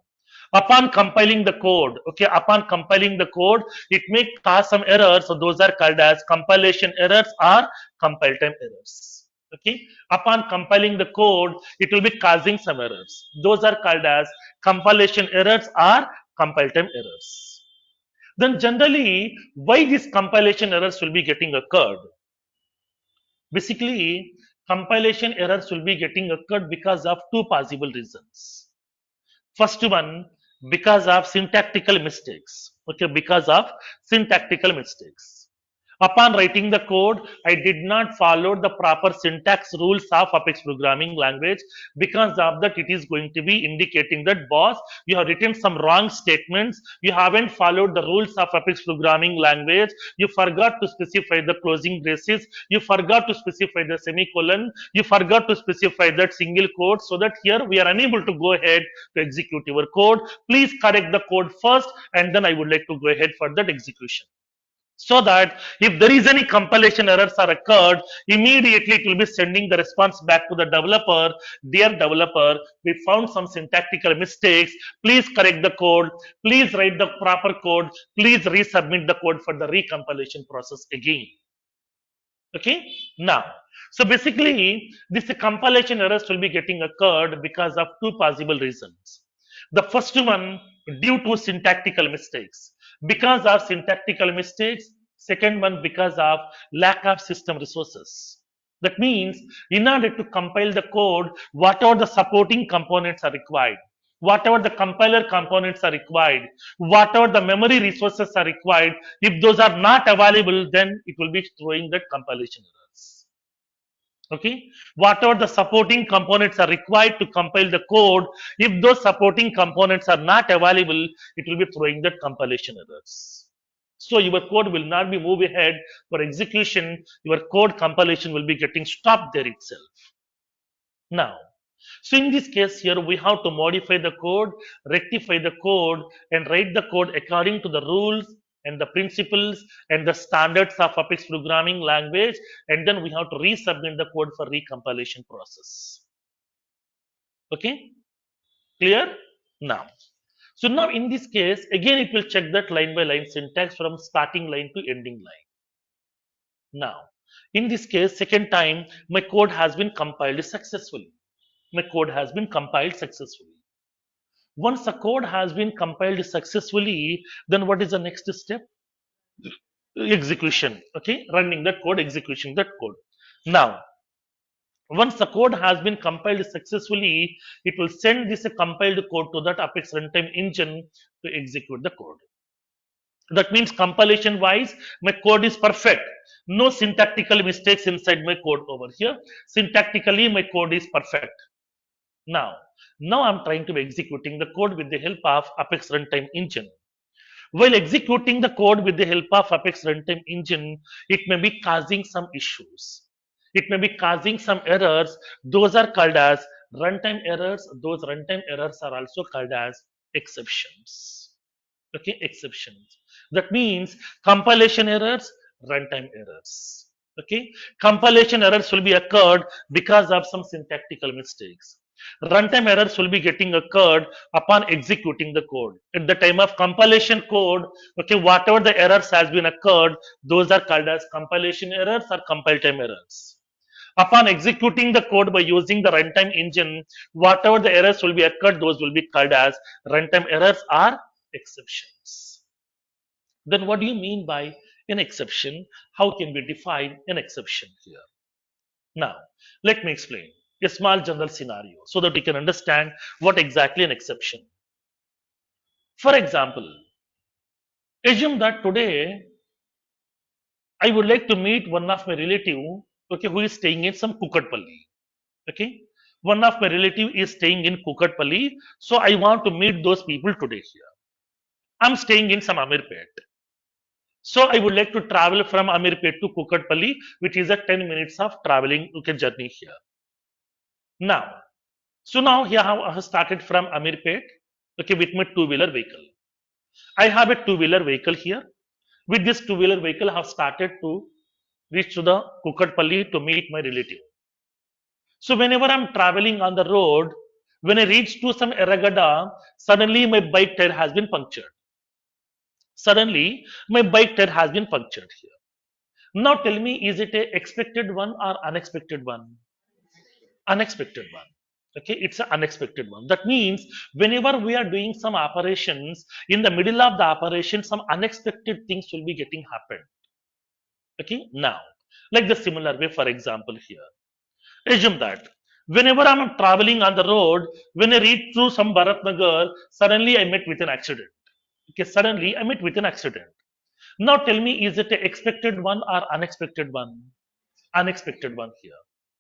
Upon compiling the code, okay, upon compiling the code, it may cause some errors. So those are called as compilation errors or compile time errors. Okay, upon compiling the code, it will be causing some errors. Those are called as compilation errors or compile time errors. Then generally, why these compilation errors will be getting occurred? Basically, compilation errors will be getting occurred because of two possible reasons. First one, because of syntactical mistakes. Okay, because of syntactical mistakes. Upon writing the code, I did not follow the proper syntax rules of Apex programming language. Because of that, it is going to be indicating that boss, you have written some wrong statements. You haven't followed the rules of Apex programming language. You forgot to specify the closing braces. You forgot to specify the semicolon. You forgot to specify that single quote. So that here we are unable to go ahead to execute your code. Please correct the code first, and then I would like to go ahead for that execution, so that if there is any compilation errors are occurred, immediately it will be sending the response back to the developer. Dear developer, we found some syntactical mistakes, please correct the code, please write the proper code, please resubmit the code for the recompilation process again. Okay, now, so basically this compilation errors will be getting occurred because of two possible reasons. The first one, due to syntactical mistakes. Because of syntactical mistakes. Second one, because of lack of system resources. That means in order to compile the code, whatever the supporting components are required, whatever the compiler components are required, whatever the memory resources are required, if those are not available, then it will be throwing the compilation errors. Okay, whatever the supporting components are required to compile the code, if those supporting components are not available, it will be throwing that compilation errors. So your code will not be move ahead for execution. Your code compilation will be getting stopped there itself. Now, so in this case here, we have to modify the code, rectify the code, and write the code according to the rules and the principles and the standards of Apex programming language, and then we have to resubmit the code for recompilation process. Okay, clear? Now, so now in this case, again it will check that line by line syntax from starting line to ending line. Now, in this case, second time, my code has been compiled successfully. My code has been compiled successfully. Once a code has been compiled successfully, then what is the next step? Execution. Okay, running that code, execution that code. Now, once the code has been compiled successfully, it will send this compiled code to that Apex runtime engine to execute the code. That means compilation wise, my code is perfect. No syntactical mistakes inside my code over here. Syntactically, my code is perfect. Now, now I'm trying to be executing the code with the help of Apex runtime engine. While executing the code with the help of Apex runtime engine, it may be causing some issues. It may be causing some errors. Those are called as runtime errors. Those runtime errors are also called as exceptions. Okay, exceptions. That means compilation errors, runtime errors. Okay, compilation errors will be occurred because of some syntactical mistakes. Runtime errors will be getting occurred upon executing the code. At the time of compilation code, okay, whatever the errors has been occurred, those are called as compilation errors or compile time errors. Upon executing the code by using the runtime engine, whatever the errors will be occurred, those will be called as runtime errors or exceptions. Then what do you mean by an exception? How can we define an exception here? Now, let me explain a small general scenario so that we can understand what exactly an exception. For example, assume that today I would like to meet one of my relative, okay, who is staying in some Kukatpalli. Okay, one of my relative is staying in Kukatpalli, so I want to meet those people today here. I'm staying in some Amirpet. So I would like to travel from Amirpet to Kukatpalli, which is a 10 minutes of traveling okay, journey here. Now, so now here I have started from Amirpet, okay, with my two-wheeler vehicle. I have a two-wheeler vehicle here. With this two-wheeler vehicle, I have started to reach to the Kukatpalli to meet my relative. So whenever I'm traveling on the road, when I reach to some Eragada, suddenly my bike tire has been punctured. Suddenly, my bike tire has been punctured here. Now tell me, is it a expected one or unexpected one? Unexpected one. Okay, it's an unexpected one. That means whenever we are doing some operations, in the middle of the operation, some unexpected things will be getting happen. Okay, now, like the similar way, for example, here. Assume that whenever I'm traveling on the road, when I reach through some Bharatnagar, suddenly I met with an accident. Okay, suddenly I met with an accident. Now tell me, is it an expected one or unexpected one? Unexpected one here.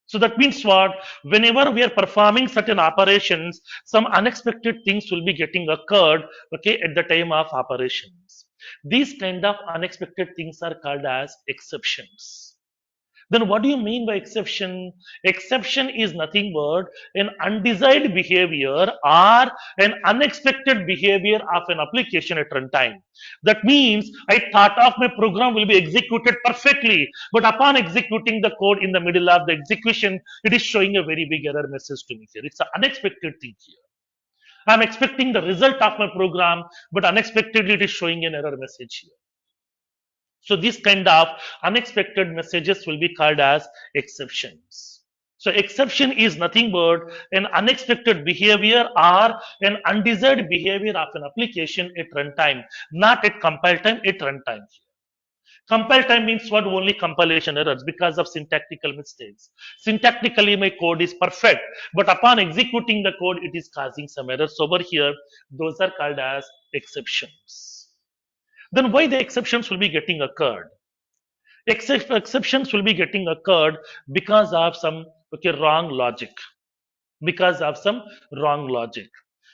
So that means what? Whenever we are performing certain operations, some unexpected things will be getting occurred, okay, at the time of operations. These kind of unexpected things are called as exceptions. Then what do you mean by exception? Exception is nothing but an undesired behavior or an unexpected behavior of an application at runtime. That means I thought of my program will be executed perfectly, but upon executing the code in the middle of the execution, it is showing a very big error message to me here. It's an unexpected thing here. I'm expecting the result of my program, but unexpectedly it is showing an error message here. So these kind of unexpected messages will be called as exceptions. So exception is nothing but an unexpected behavior or an undesired behavior of an application at runtime, not at compile time, at runtime. Compile time means what? Only compilation errors because of syntactical mistakes. Syntactically, my code is perfect, but upon executing the code, it is causing some errors over here. Those are called as exceptions. Then why the exceptions will be getting occurred? Exceptions will be getting occurred because of some wrong logic. Because of some wrong logic.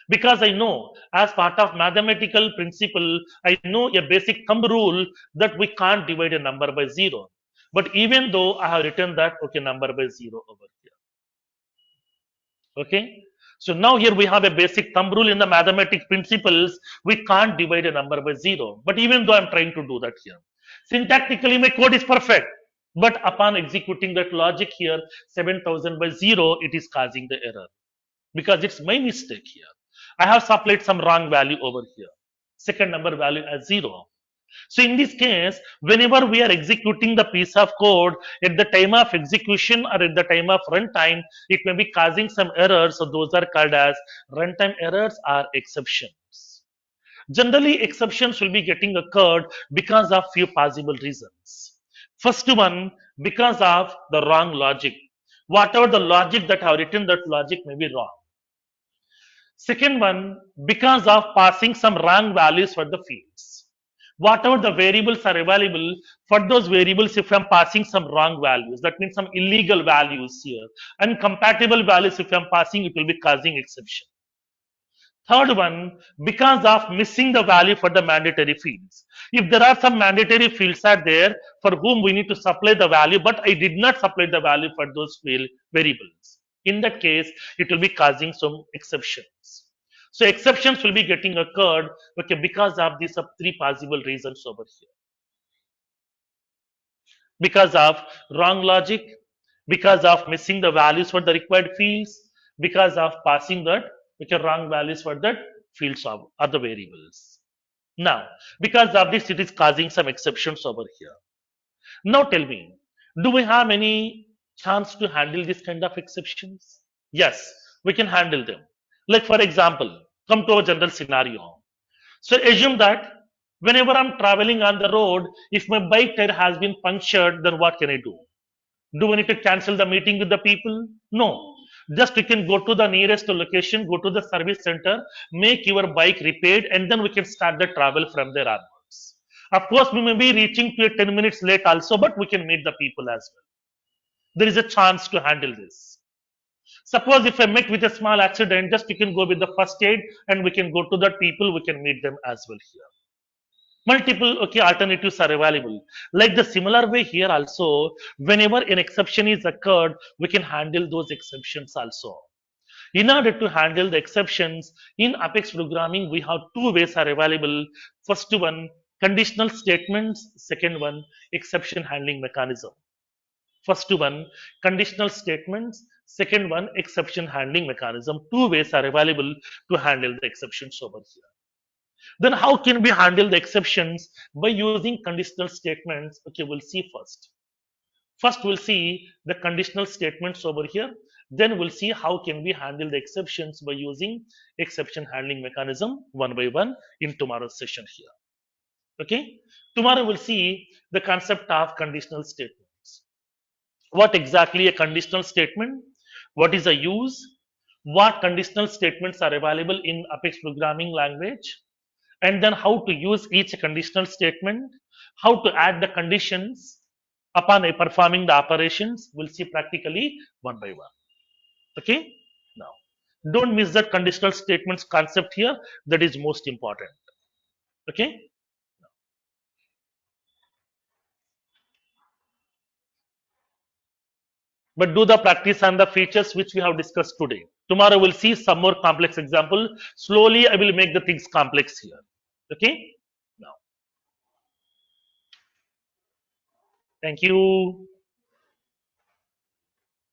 Because I know, as part of mathematical principle, I know a basic thumb rule that we can't divide a number by zero. But even though I have written that number by zero over here. Okay. So now here we have a basic thumb rule in the mathematic principles. We can't divide a number by zero. But even though I'm trying to do that here, syntactically my code is perfect. But upon executing that logic here, 7,000 by zero, it is causing the error because it's my mistake here. I have supplied some wrong value over here. Second number value as zero. So in this case, whenever we are executing the piece of code at the time of execution or at the time of runtime, it may be causing some errors. So those are called as runtime errors or exceptions. Generally, exceptions will be getting occurred because of few possible reasons. First one, because of the wrong logic. Whatever the logic that I have written, that logic may be wrong. Second one, because of passing some wrong values for the fields. Whatever the variables are available, for those variables, if I'm passing some wrong values, that means some illegal values here. Incompatible values, if I'm passing, it will be causing exception. Third one, because of missing the value for the mandatory fields. If there are some mandatory fields are there for whom we need to supply the value, but I did not supply the value for those field variables. In that case, it will be causing some exceptions. So exceptions will be getting occurred because of these three possible reasons over here. Because of wrong logic, because of missing the values for the required fields, because of passing that wrong values for that fields of other variables. Now, because of this, it is causing some exceptions over here. Now tell me, do we have any chance to handle this kind of exceptions? Yes, we can handle them. Like for example, come to a general scenario. So assume that whenever I'm traveling on the road, if my bike tire has been punctured, then what can I do? Do we need to cancel the meeting with the people? No. Just we can go to the nearest location, go to the service center, make your bike repaired, and then we can start the travel from there onwards. Of course, we may be reaching to 10 minutes late also, but we can meet the people as well. There is a chance to handle this. Suppose if I met with a small accident, just we can go with the first aid and we can go to that people, we can meet them as well here. Multiple alternatives are available. Like the similar way here also, whenever an exception is occurred, we can handle those exceptions also. In order to handle the exceptions in Apex programming, we have two ways are available. First one, conditional statements. Second one, exception handling mechanism. First one, conditional statements. Second one, exception handling mechanism. Two ways are available to handle the exceptions over here. Then how can we handle the exceptions? By using conditional statements. Okay, we'll see first. First, we'll see the conditional statements over here. Then we'll see how can we handle the exceptions by using exception handling mechanism one by one in tomorrow's session here. Okay, tomorrow we'll see the concept of conditional statements. What exactly a conditional statement? What is a use? What conditional statements are available in Apex programming language? And then how to use each conditional statement, how to add the conditions upon performing the operations. We'll see practically one by one. Okay, now don't miss that conditional statements concept here, that is most important. Okay, but do the practice and the features which we have discussed today. Tomorrow we'll see some more complex example. Slowly I will make the things complex here. Okay, now thank you.